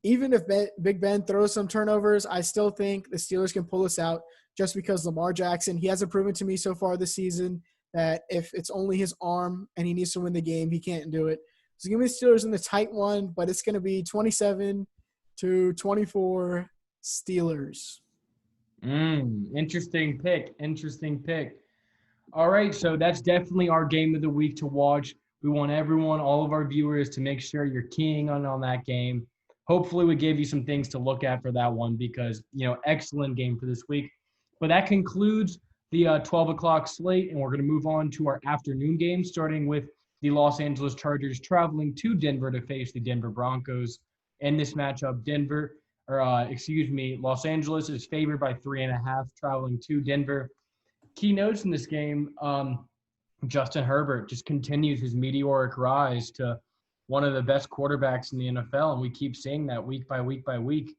even if Big Ben throws some turnovers, I still think the Steelers can pull this out just because Lamar Jackson, he hasn't proven to me so far this season that if it's only his arm and he needs to win the game, he can't do it. So give me the Steelers in the tight one, but it's going to be 27-24 Steelers. Interesting pick. All right, so that's definitely our game of the week to watch. We want everyone, all of our viewers, to make sure you're keying on that game. Hopefully we gave you some things to look at for that one because, excellent game for this week. But that concludes the 12 o'clock slate, and we're going to move on to our afternoon game, starting with the Los Angeles Chargers traveling to Denver to face the Denver Broncos. In this matchup, Los Angeles is favored by 3.5, traveling to Denver. Key notes in this game, Justin Herbert just continues his meteoric rise to one of the best quarterbacks in the NFL, and we keep seeing that week by week by week.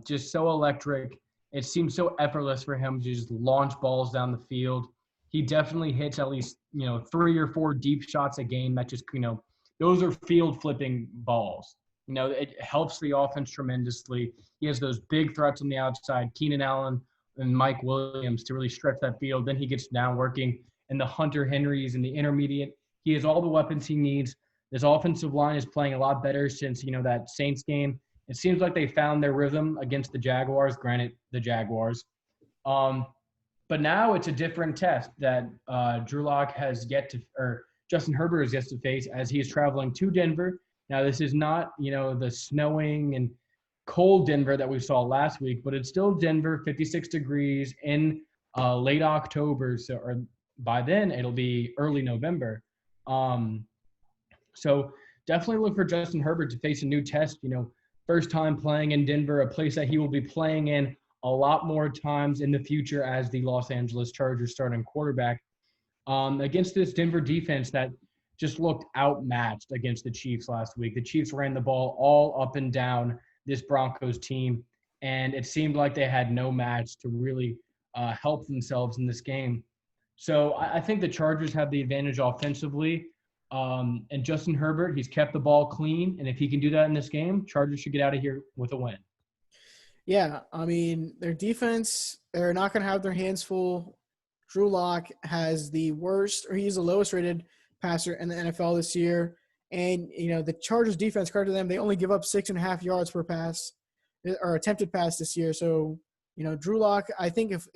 Just so electric. It seems so effortless for him to just launch balls down the field. He definitely hits at least, 3 or 4 deep shots a game that just, those are field flipping balls. It helps the offense tremendously. He has those big threats on the outside, Keenan Allen and Mike Williams, to really stretch that field. Then he gets down working in the Hunter Henrys in the intermediate. He has all the weapons he needs. This offensive line is playing a lot better since, that Saints game. It seems like they found their rhythm against the Jaguars, granted the Jaguars. But now it's a different test that Justin Herbert has yet to face as he is traveling to Denver. Now, this is not, the snowing and cold Denver that we saw last week, but it's still Denver, 56 degrees in late October. Or by then, it'll be early November. So definitely look for Justin Herbert to face a new test, first time playing in Denver, a place that he will be playing in a lot more times in the future as the Los Angeles Chargers starting quarterback against this Denver defense that just looked outmatched against the Chiefs last week. The Chiefs ran the ball all up and down this Broncos team, and it seemed like they had no match to really help themselves in this game. So I think the Chargers have the advantage offensively. And Justin Herbert, he's kept the ball clean, and if he can do that in this game, Chargers should get out of here with a win. Yeah, their defense, they're not going to have their hands full. Drew Lock has he's the lowest rated passer in the NFL this year. And, the Chargers defense, credit to them, they only give up 6.5 yards per pass or attempted pass this year. So, Drew Lock, I think if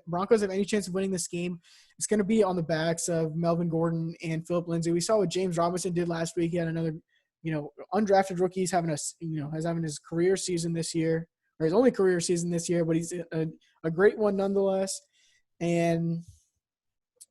Broncos have any chance of winning this game, it's going to be on the backs of Melvin Gordon and Philip Lindsay. We saw what James Robinson did last week. He had another, undrafted rookie. He's having his career season this year, or his only career season this year, but he's a great one nonetheless. And,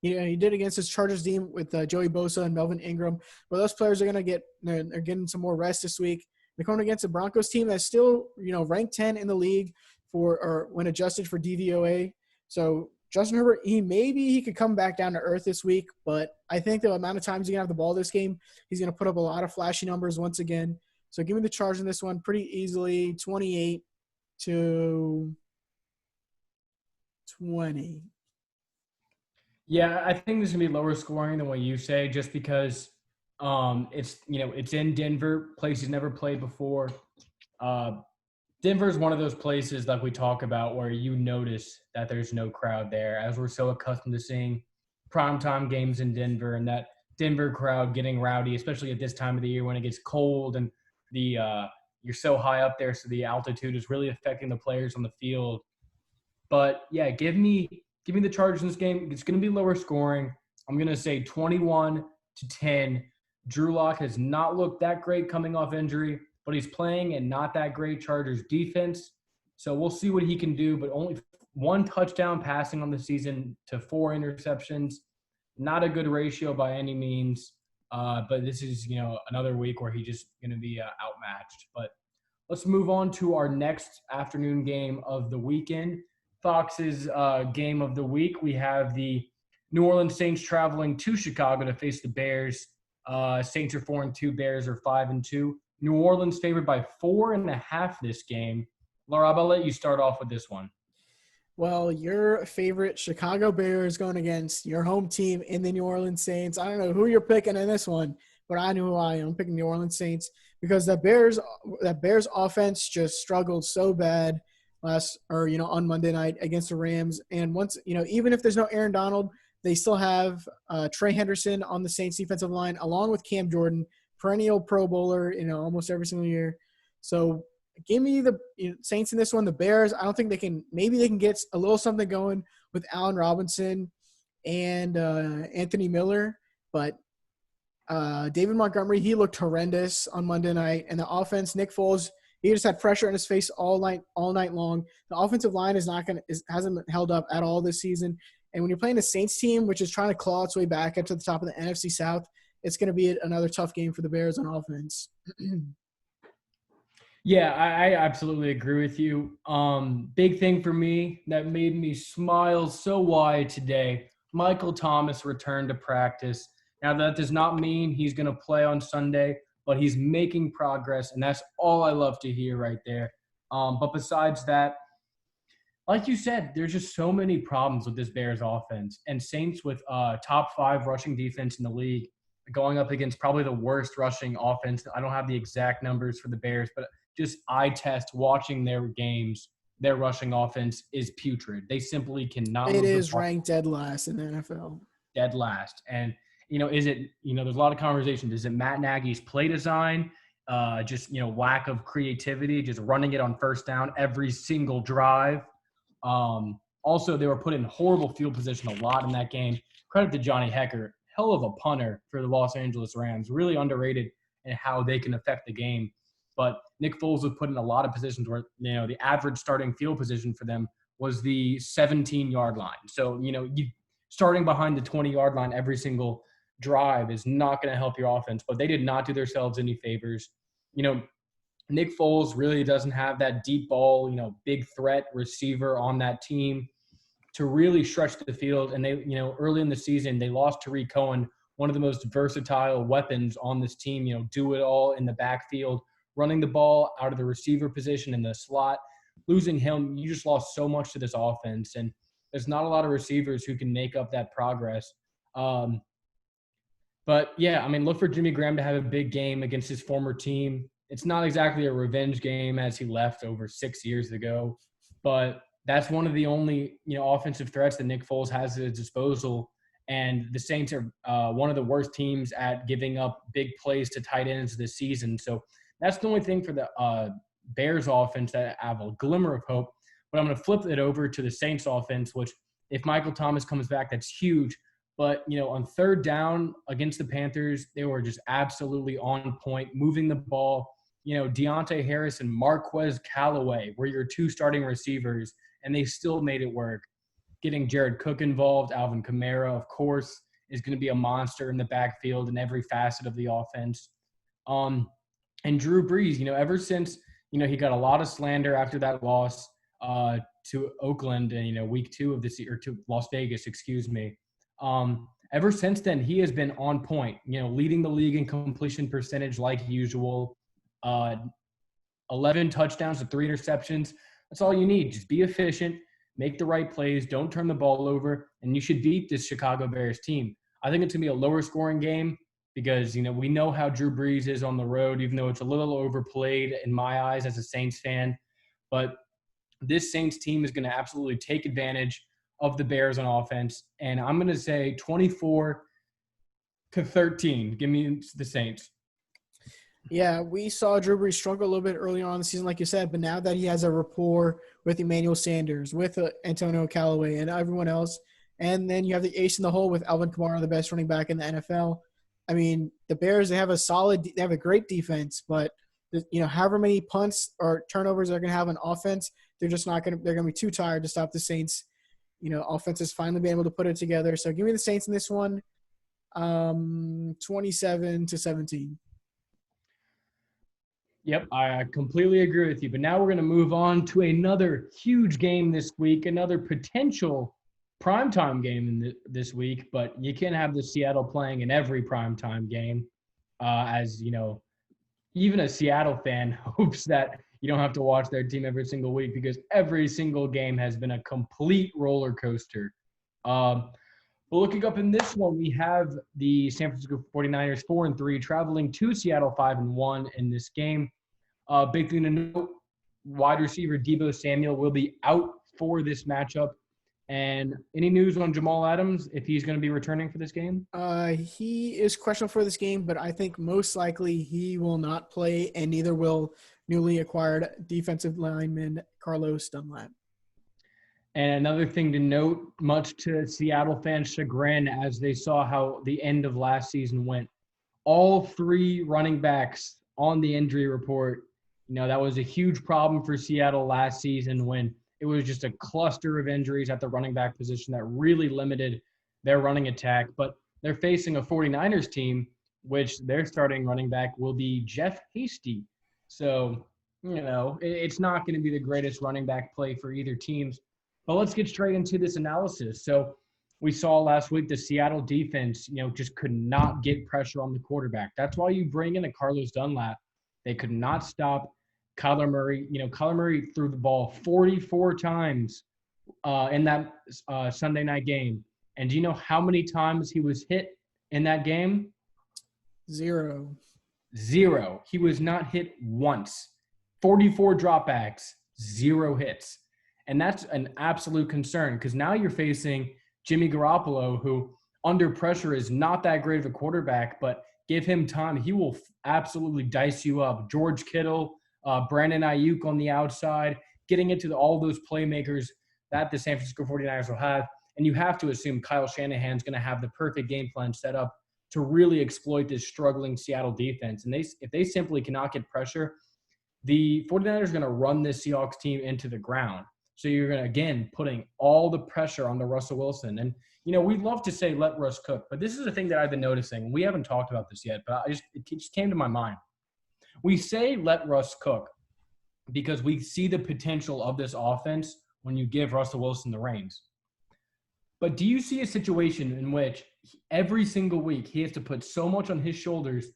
he did against his Chargers team with Joey Bosa and Melvin Ingram. But those players are going to they're getting some more rest this week. They're going against a Broncos team that's still, ranked 10 in the league or when adjusted for DVOA. So Justin Herbert, he could come back down to earth this week, but I think the amount of times he's going to have the ball this game, he's going to put up a lot of flashy numbers once again. So give me the Chargers in this one pretty easily, 28-20. Yeah, I think this is gonna be lower scoring than what you say, just because it's in Denver, place he's never played before. Denver is one of those places like we talk about where you notice that there's no crowd there, as we're so accustomed to seeing primetime games in Denver and that Denver crowd getting rowdy, especially at this time of the year when it gets cold and you're so high up there, so the altitude is really affecting the players on the field. But yeah, give me the Chargers in this game. It's going to be lower scoring. I'm going to say 21-10. Drew Lock has not looked that great coming off injury, but he's playing and not that great Chargers defense. So we'll see what he can do, but only 1 touchdown passing on the season to 4 interceptions. Not a good ratio by any means. But this is, another week where he's just going to be outmatched. But let's move on to our next afternoon game of the weekend. Fox's game of the week. We have the New Orleans Saints traveling to Chicago to face the Bears. Saints are 4-2. Bears are 5-2. New Orleans favored by 4.5 this game. Laraib, I'll let you start off with this one. Well, your favorite Chicago Bears going against your home team in the New Orleans Saints. I don't know who you're picking in this one, but I know who I am. I'm picking New Orleans Saints because that Bears offense just struggled so bad on Monday night against the Rams. And once, even if there's no Aaron Donald, they still have Trey Henderson on the Saints defensive line, along with Cam Jordan, perennial Pro Bowler, almost every single year. So give me the Saints in this one. The Bears, I don't think they can – maybe they can get a little something going with Allen Robinson and Anthony Miller. But David Montgomery, he looked horrendous on Monday night. And the offense, Nick Foles – he just had pressure in his face all night long. The offensive line hasn't held up at all this season. And when you're playing a Saints team, which is trying to claw its way back up to the top of the NFC South, it's going to be another tough game for the Bears on offense. Yeah, I absolutely agree with you. Big thing for me that made me smile so wide today, Michael Thomas returned to practice. Now, that does not mean he's going to play on Sunday, but he's making progress, and that's all I love to hear right there. But besides that, like you said, there's just so many problems with this Bears offense. And Saints with top 5 rushing defense in the league going up against probably the worst rushing offense. I don't have the exact numbers for the Bears, but just eye test watching their games, their rushing offense is putrid. They simply cannot. It is ranked dead last in the NFL. Dead last. And is it, there's a lot of conversation. Is it Matt Nagy's play design, lack of creativity, just running it on first down every single drive? Also, they were put in horrible field position a lot in that game. Credit to Johnny Hecker, hell of a punter for the Los Angeles Rams, really underrated in how they can affect the game. But Nick Foles was put in a lot of positions where, the average starting field position for them was the 17-yard line. So, starting behind the 20-yard line every single drive is not going to help your offense, but they did not do themselves any favors. Nick Foles really doesn't have that deep ball, big threat receiver on that team to really stretch the field. And they, early in the season, they lost Tariq Cohen, one of the most versatile weapons on this team, do it all in the backfield, running the ball out of the receiver position in the slot. Losing him, you just lost so much to this offense. And there's not a lot of receivers who can make up that progress. But, yeah, look for Jimmy Graham to have a big game against his former team. It's not exactly a revenge game as he left over 6 years ago, but that's one of the only, offensive threats that Nick Foles has at his disposal. And the Saints are one of the worst teams at giving up big plays to tight ends this season. So that's the only thing for the Bears offense that I have a glimmer of hope. But I'm going to flip it over to the Saints offense, which if Michael Thomas comes back, that's huge. But, on third down against the Panthers, they were just absolutely on point, moving the ball. Deontay Harris and Marquez Callaway were your 2 starting receivers, and they still made it work. Getting Jared Cook involved, Alvin Kamara, of course, is going to be a monster in the backfield in every facet of the offense. And Drew Brees, ever since, he got a lot of slander after that loss to Oakland and, week 2 of this year, to Las Vegas, excuse me. Ever since then, he has been on point, leading the league in completion percentage like usual. 11 touchdowns to 3 interceptions. That's all you need. Just be efficient, make the right plays, don't turn the ball over, and you should beat this Chicago Bears team. I think it's going to be a lower scoring game because, we know how Drew Brees is on the road, even though it's a little overplayed in my eyes as a Saints fan. But this Saints team is going to absolutely take advantage of the Bears on offense. And I'm going to say 24-13. Give me the Saints. Yeah, we saw Drew Brees struggle a little bit early on in the season, like you said, but now that he has a rapport with Emmanuel Sanders, with Antonio Callaway, and everyone else, and then you have the ace in the hole with Alvin Kamara, the best running back in the NFL. I mean, the Bears, they have a great defense, but however many punts or turnovers they're going to have on offense, they're going to be too tired to stop the Saints. Offense has finally been able to put it together. So give me the Saints in this one, 27-17. Yep, I completely agree with you. But now we're going to move on to another huge game this week, another potential primetime game this week. But you can't have the Seattle playing in every primetime game, as even a Seattle fan hopes that you don't have to watch their team every single week because every single game has been a complete roller coaster. But looking up in this one, we have the San Francisco 49ers 4-3 traveling to Seattle 5-1 in this game. Big thing to note, wide receiver Deebo Samuel will be out for this matchup. And any news on Jamal Adams, if he's going to be returning for this game? He is questionable for this game, but I think most likely he will not play, and neither will newly acquired defensive lineman Carlos Dunlap. And another thing to note, much to Seattle fans' chagrin, as they saw how the end of last season went, all 3 running backs on the injury report. That was a huge problem for Seattle last season when it was just a cluster of injuries at the running back position that really limited their running attack. But they're facing a 49ers team, which their starting running back will be Jeff Hasty. So, it's not going to be the greatest running back play for either teams. But let's get straight into this analysis. So we saw last week the Seattle defense, just could not get pressure on the quarterback. That's why you bring in a Carlos Dunlap. They could not stop Kyler Murray. Kyler Murray threw the ball 44 times in that Sunday night game. And do you know how many times he was hit in that game? 0. He was not hit once. 44 dropbacks, 0 hits. And that's an absolute concern because now you're facing Jimmy Garoppolo, who under pressure is not that great of a quarterback, but give him time. He will absolutely dice you up. George Kittle, Brandon Ayuk on the outside, getting into all those playmakers that the San Francisco 49ers will have. And you have to assume Kyle Shanahan's going to have the perfect game plan set up to really exploit this struggling Seattle defense. And if they simply cannot get pressure, the 49ers are going to run this Seahawks team into the ground. So you're going to, again, putting all the pressure on the Russell Wilson. And, we love to say let Russ cook, but this is a thing that I've been noticing. We haven't talked about this yet, but it just came to my mind. We say let Russ cook because we see the potential of this offense when you give Russell Wilson the reins. But do you see a situation in which every single week he has to put so much on his shoulders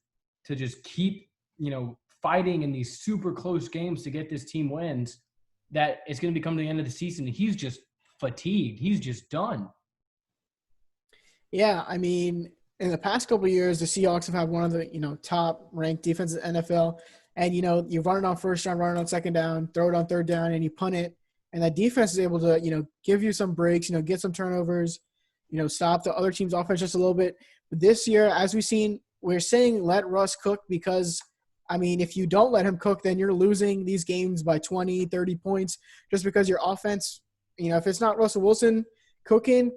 to just keep, fighting in these super close games to get this team wins, that it's going to become the end of the season and he's just fatigued. He's just done. Yeah, I mean, in the past couple of years, the Seahawks have had one of the, top-ranked defenses in the NFL. And, you run it on first down, run it on second down, throw it on third down, and you punt it. And that defense is able to, give you some breaks, get some turnovers, stop the other team's offense just a little bit. But this year, as we've seen, we're saying let Russ cook because, if you don't let him cook, then you're losing these games by 20, 30 points just because your offense, if it's not Russell Wilson cooking,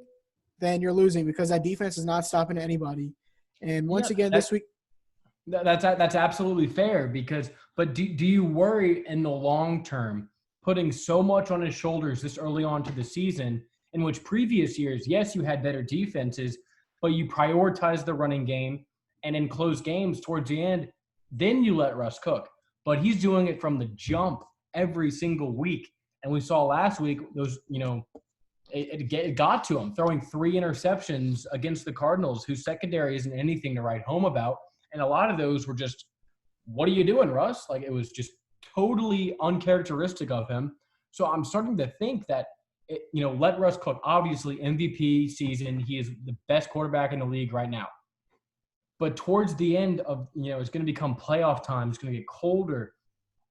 then you're losing because that defense is not stopping anybody. And once again, this week – That's absolutely fair but do you worry in the long term putting so much on his shoulders this early on to the season in which previous years, yes, you had better defenses, but you prioritized the running game, and in close games towards the end, then you let Russ cook. But he's doing it from the jump every single week. And we saw last week those, it got to him, throwing 3 interceptions against the Cardinals, whose secondary isn't anything to write home about. And a lot of those were just, what are you doing, Russ? Like, it was just totally uncharacteristic of him. So I'm starting to think that, let Russ cook. Obviously, MVP season, he is the best quarterback in the league right now. But towards the end of, it's going to become playoff time. It's going to get colder.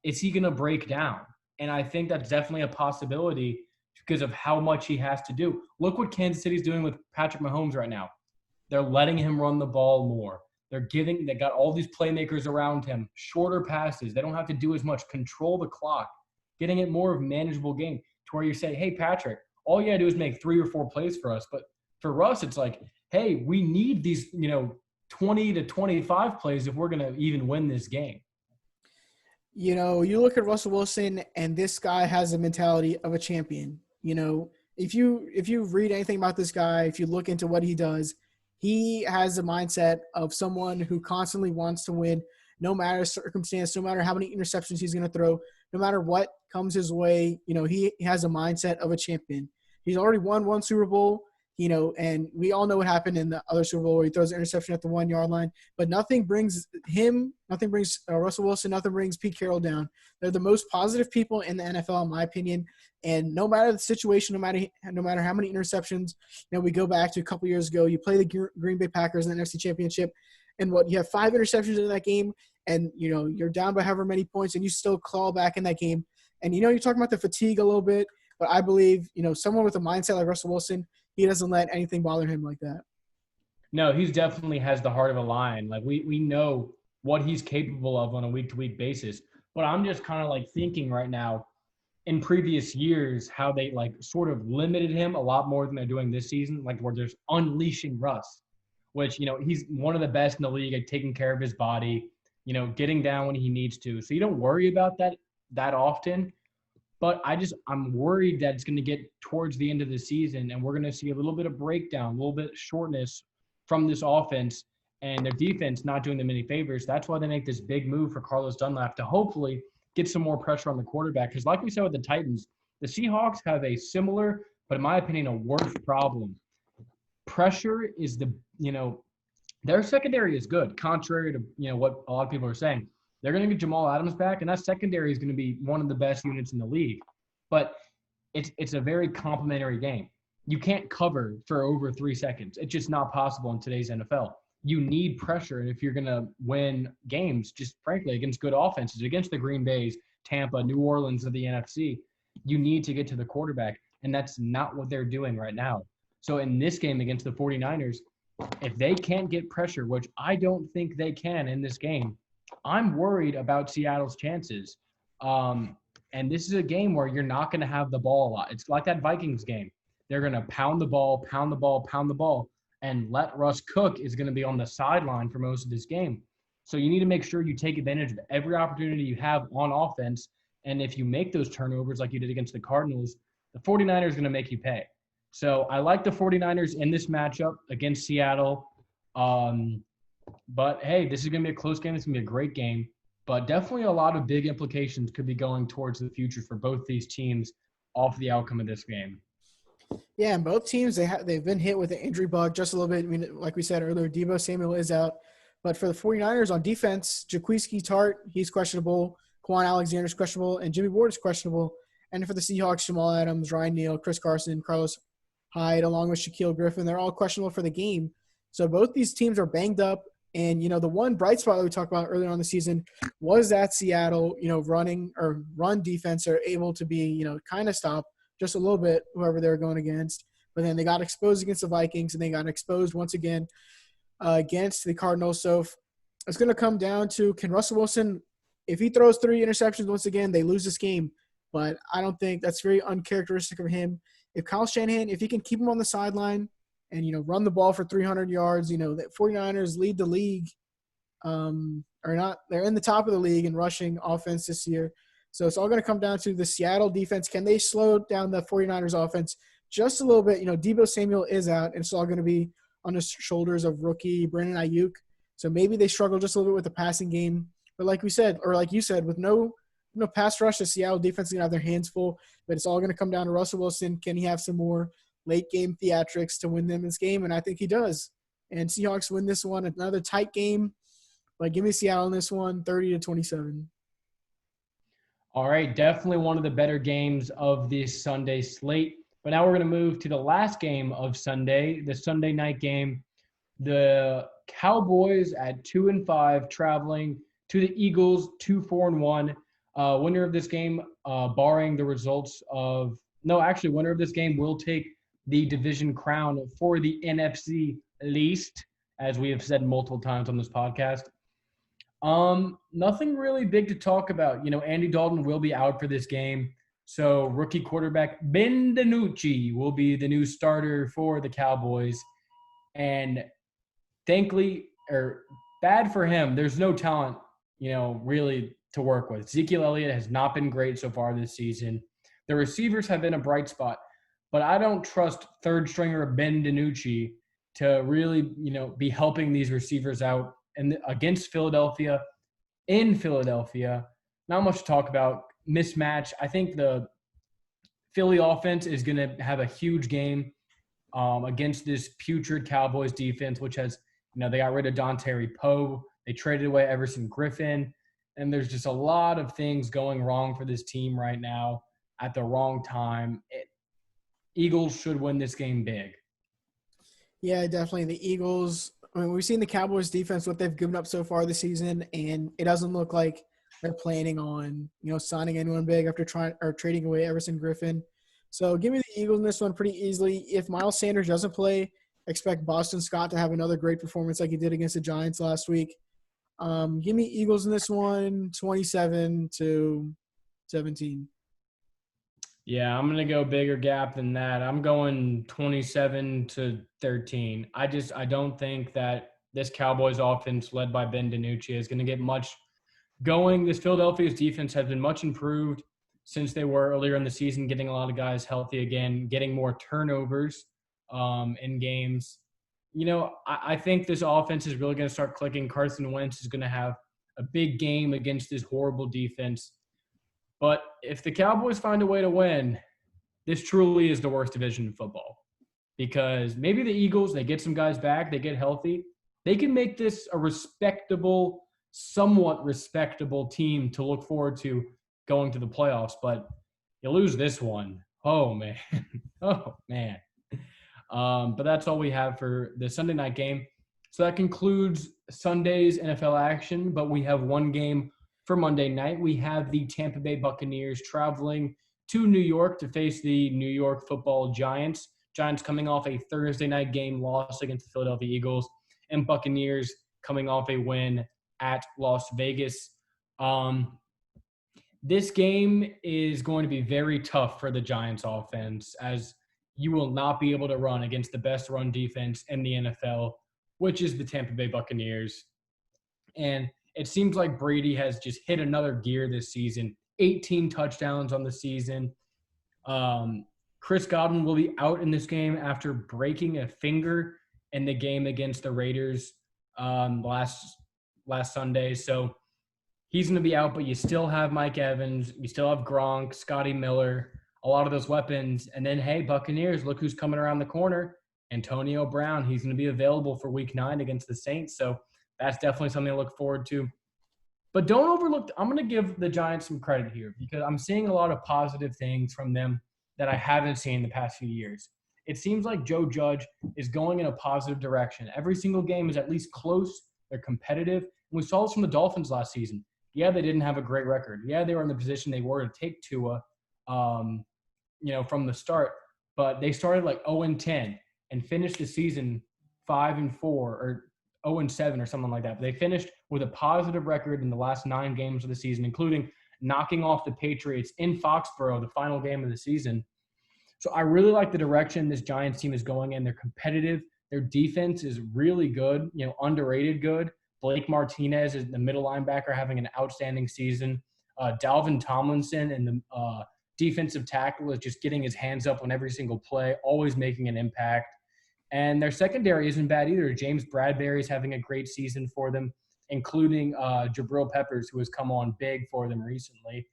Is he going to break down? And I think that's definitely a possibility because of how much he has to do. Look what Kansas City's doing with Patrick Mahomes right now. They're letting him run the ball more. They got all these playmakers around him, shorter passes. They don't have to do as much, control the clock, getting it more of a manageable game to where you say, hey, Patrick, all you got to do is make 3 or 4 plays for us. But for Russ, it's like, hey, we need these, 20 to 25 plays if we're going to even win this game. You look at Russell Wilson, and this guy has a mentality of a champion. If you read anything about this guy, if you look into what he does, he has a mindset of someone who constantly wants to win, no matter circumstance, no matter how many interceptions he's going to throw, no matter what comes his way. He has a mindset of a champion. He's already won 1 Super Bowl. And we all know what happened in the other Super Bowl where he throws an interception at the 1-yard line. But nothing brings Russell Wilson, nothing brings Pete Carroll down. They're the most positive people in the NFL, in my opinion. And no matter the situation, no matter how many interceptions, we go back to a couple years ago. You play the Green Bay Packers in the NFC Championship, and you have 5 interceptions in that game, and you're down by however many points, and you still claw back in that game. And you're talking about the fatigue a little bit, but I believe someone with a mindset like Russell Wilson, he doesn't let anything bother him like that. No, he definitely has the heart of a lion. Like, we know what he's capable of on a week-to-week basis. But I'm just kind of like thinking right now, in previous years, how they sort of limited him a lot more than they're doing this season, where there's unleashing Russ, which, he's one of the best in the league at taking care of his body, getting down when he needs to. So you don't worry about that often. But I'm worried that it's going to get towards the end of the season and we're going to see a little bit of breakdown, a little bit of shortness from this offense and their defense not doing them any favors. That's why they make this big move for Carlos Dunlap to hopefully get some more pressure on the quarterback. Because like we said with the Titans, the Seahawks have a similar, but in my opinion, a worse problem. Pressure is their secondary is good, contrary to, what a lot of people are saying. They're going to get Jamal Adams back, and that secondary is going to be one of the best units in the league. But it's a very complimentary game. You can't cover for over 3 seconds. It's just not possible in today's NFL. You need pressure if you're going to win games, just frankly, against good offenses, against the Green Bays, Tampa, New Orleans of the NFC. You need to get to the quarterback, and that's not what they're doing right now. So in this game against the 49ers, if they can't get pressure, which I don't think they can in this game, I'm worried about Seattle's chances. And this is a game where you're not going to have the ball a lot. It's like that Vikings game. They're going to pound the ball, and let Russ cook is going to be on the sideline for most of this game. So you need to make sure you take advantage of every opportunity you have on offense. And if you make those turnovers like you did against the Cardinals, the 49ers are going to make you pay. So I like the 49ers in this matchup against Seattle. But, hey, this is going to be a close game. It's going to be a great game. But definitely a lot of big implications could be going towards the future for both these teams off the outcome of this game. Yeah, and both teams, they've been hit with an injury bug just a little bit. I mean, like we said earlier, Deebo Samuel is out. But for the 49ers on defense, Jaquiski Tart, he's questionable. Quan Alexander's questionable. And Jimmy Ward is questionable. And for the Seahawks, Jamal Adams, Ryan Neal, Chris Carson, Carlos Hyde, along with Shaquille Griffin, they're all questionable for the game. So both these teams are banged up. And, the one bright spot that we talked about earlier on the season was that Seattle, run defense are able to be, kind of stop just a little bit whoever they're going against. But then they got exposed against the Vikings, and they got exposed once again against the Cardinals. So it's going to come down to, can Russell Wilson, if he throws 3 interceptions once again, they lose this game. But I don't think that's very uncharacteristic of him. If Kyle Shanahan, if he can keep him on the sideline, and, run the ball for 300 yards, the 49ers lead the league they're in the top of the league in rushing offense this year. So it's all going to come down to the Seattle defense. Can they slow down the 49ers offense just a little bit? Deebo Samuel is out, and it's all going to be on the shoulders of rookie Brandon Ayuk. So maybe they struggle just a little bit with the passing game But like we said, or like you said, with no pass rush, the Seattle defense is going to have their hands full. But it's all going to come down to Russell Wilson. Can he have some more late game theatrics to win them this game? And I think he does. And Seahawks win this one. Another tight game. But give me Seattle in this one, 30-27. All right, definitely one of the better games of this Sunday slate. But now we're going to move to the last game of Sunday, the Sunday night game. The Cowboys at 2-5 traveling to the Eagles 2-4-1. Winner of this game, barring the results of winner of this game will take the division crown for the NFC least, as we have said multiple times on this podcast. Nothing really big to talk about. Andy Dalton will be out for this game. So rookie quarterback Ben DiNucci will be the new starter for the Cowboys. And thankfully, or bad for him, there's no talent, really to work with. Ezekiel Elliott has not been great so far this season. The receivers have been a bright spot, but I don't trust third stringer Ben DiNucci to really, be helping these receivers out. And against Philadelphia, in Philadelphia, not much to talk about. Mismatch. I think the Philly offense is going to have a huge game against this putrid Cowboys defense, which has, they got rid of Dontari Poe. They traded away Everson Griffin. And there's just a lot of things going wrong for this team right now at the wrong time. Eagles should win this game big. Yeah, definitely. The Eagles, we've seen the Cowboys defense, what they've given up so far this season, and it doesn't look like they're planning on, signing anyone big after trading away Everson Griffin. So give me the Eagles in this one pretty easily. If Miles Sanders doesn't play, expect Boston Scott to have another great performance like he did against the Giants last week. Give me Eagles in this one, 27-17. Yeah, I'm going to go bigger gap than that. I'm going 27-13. I don't think that this Cowboys offense led by Ben DiNucci is going to get much going. This Philadelphia's defense has been much improved since they were earlier in the season, getting a lot of guys healthy again, getting more turnovers in games. I think this offense is really going to start clicking. Carson Wentz is going to have a big game against this horrible defense. But if the Cowboys find a way to win, this truly is the worst division in football. Because maybe the Eagles, they get some guys back, they get healthy. They can make this a respectable, somewhat respectable team to look forward to going to the playoffs. But you lose this one. Oh, man. Oh, man. But that's all we have for the Sunday night game. So that concludes Sunday's NFL action. But we have one game for Monday night. We have the Tampa Bay Buccaneers traveling to New York to face the New York Football Giants. Giants coming off a Thursday night game loss against the Philadelphia Eagles, and Buccaneers coming off a win at Las Vegas. This game is going to be very tough for the Giants offense, as you will not be able to run against the best run defense in the NFL, which is the Tampa Bay Buccaneers. And it seems like Brady has just hit another gear this season. 18 touchdowns on the season. Chris Godwin will be out in this game after breaking a finger in the game against the Raiders last Sunday. So he's going to be out, but you still have Mike Evans. You still have Gronk, Scotty Miller, a lot of those weapons. And then, hey, Buccaneers, look who's coming around the corner. Antonio Brown. He's going to be available for Week 9 against the Saints. So that's definitely something to look forward to. But don't overlook – I'm going to give the Giants some credit here because I'm seeing a lot of positive things from them that I haven't seen the past few years. It seems like Joe Judge is going in a positive direction. Every single game is at least close. They're competitive. And we saw this from the Dolphins last season. Yeah, they didn't have a great record. Yeah, they were in the position they were to take Tua, from the start. But they started like 0-10 and finished the season 5-4 or 0-7 or something like that. But they finished with a positive record in the last 9 games of the season, including knocking off the Patriots in Foxborough, the final game of the season. So I really like the direction this Giants team is going in. They're competitive. Their defense is really good, underrated good. Blake Martinez is the middle linebacker having an outstanding season. Dalvin Tomlinson and the defensive tackle is just getting his hands up on every single play, always making an impact. And their secondary isn't bad either. James Bradbury is having a great season for them. including Jabril Peppers, who has come on big for them recently.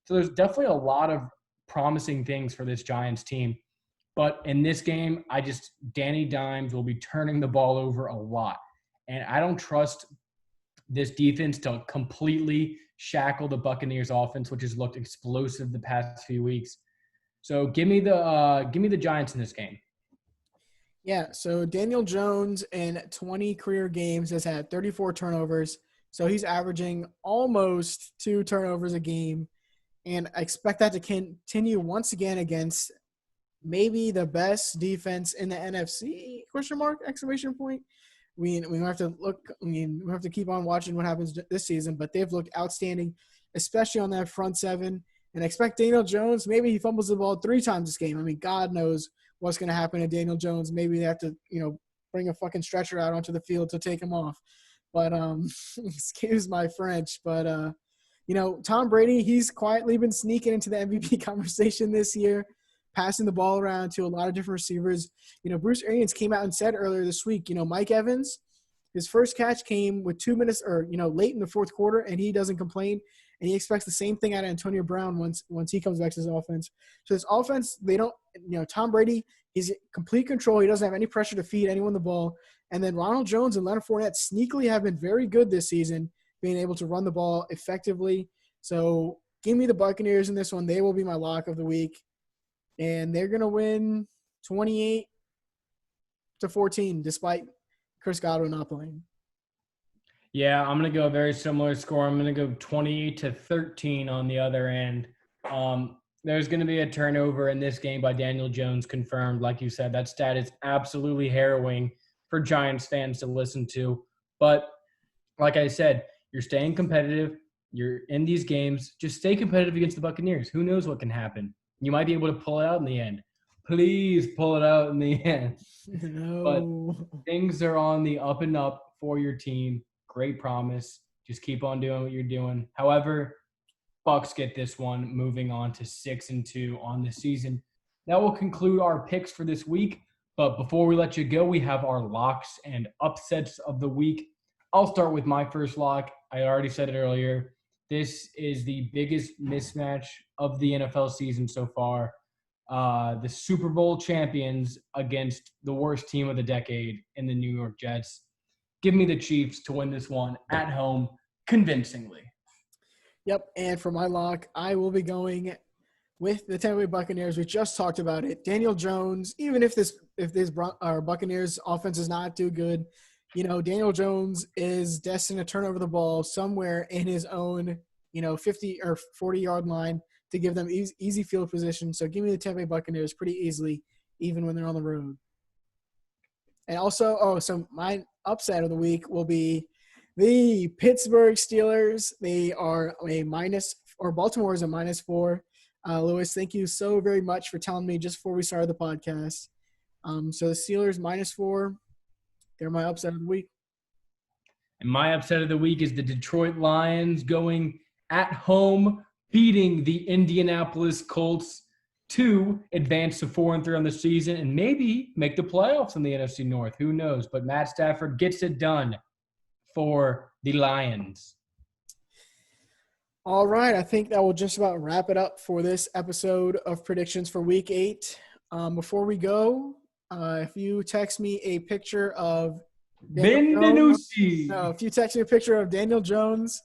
So there's definitely a lot of promising things for this Giants team. But in this game, Danny Dimes will be turning the ball over a lot. And I don't trust this defense to completely shackle the Buccaneers offense, which has looked explosive the past few weeks. So give me the Giants in this game. Yeah, so Daniel Jones in 20 career games has had 34 turnovers. So he's averaging almost 2 turnovers a game. And I expect that to continue once again against maybe the best defense in the NFC, ? Exclamation point. We have to look. We have to keep on watching what happens this season, but they've looked outstanding, especially on that front seven. And I expect Daniel Jones, maybe he fumbles the ball 3 times this game. I mean, God knows what's going to happen to Daniel Jones. Maybe they have to, bring a fucking stretcher out onto the field to take him off. But excuse my French, but Tom Brady, he's quietly been sneaking into the MVP conversation this year, passing the ball around to a lot of different receivers. Bruce Arians came out and said earlier this week, Mike Evans, his first catch came with 2 minutes or, late in the fourth quarter, and he doesn't complain. And he expects the same thing out of Antonio Brown once he comes back to his offense. So this offense, they don't, Tom Brady, he's in complete control. He doesn't have any pressure to feed anyone the ball. And then Ronald Jones and Leonard Fournette sneakily have been very good this season, being able to run the ball effectively. So give me the Buccaneers in this one. They will be my lock of the week. And they're going to win 28-14 despite Chris Godwin not playing. Yeah, I'm going to go a very similar score. I'm going to go 28-13 on the other end. There's going to be a turnover in this game by Daniel Jones, confirmed. Like you said, that stat is absolutely harrowing for Giants fans to listen to. But like I said, you're staying competitive. You're in these games. Just stay competitive against the Buccaneers. Who knows what can happen? You might be able to pull it out in the end. Please pull it out in the end. No. But things are on the up and up for your team. Great promise. Just keep on doing what you're doing. However, Bucs get this one, moving on to 6-2 on the season. That will conclude our picks for this week. But before we let you go, we have our locks and upsets of the week. I'll start with my first lock. I already said it earlier. This is the biggest mismatch of the NFL season so far. The Super Bowl champions against the worst team of the decade in the New York Jets. Give me the Chiefs to win this one at home convincingly. Yep, and for my lock, I will be going with the Tampa Bay Buccaneers. We just talked about it. Daniel Jones, even if this Buccaneers offense is not too good, Daniel Jones is destined to turn over the ball somewhere in his own, 50 or 40-yard line to give them easy field position. So give me the Tampa Bay Buccaneers pretty easily, even when they're on the road. And also, so my upset of the week will be the Pittsburgh Steelers. They are Baltimore is a -4. Lewis, thank you so very much for telling me just before we started the podcast. So the Steelers -4. They're my upset of the week. And my upset of the week is the Detroit Lions going at home, beating the Indianapolis Colts to advance to 4-3 on the season and maybe make the playoffs in the NFC North. Who knows? But Matt Stafford gets it done for the Lions. All right. I think that will just about wrap it up for this episode of predictions for Week 8. Before we go, if you text me a picture of if you text me a picture of Daniel Jones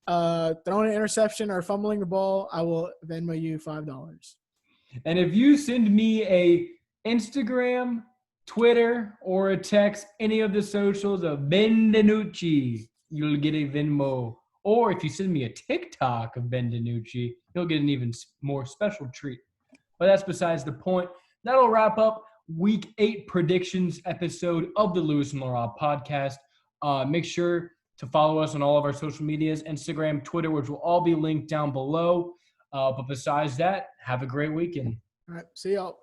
throwing an interception or fumbling the ball, I will Venmo you $5. And if you send me a Instagram, Twitter, or a text, any of the socials of Benvenucci, you'll get a Venmo. Or if you send me a TikTok of Benvenucci, you'll get an even more special treat. But that's besides the point. That'll wrap up Week 8 predictions episode of the Lewis and Laraib podcast. Make sure to follow us on all of our social medias, Instagram, Twitter, which will all be linked down below. But besides that, have a great weekend. All right. See y'all.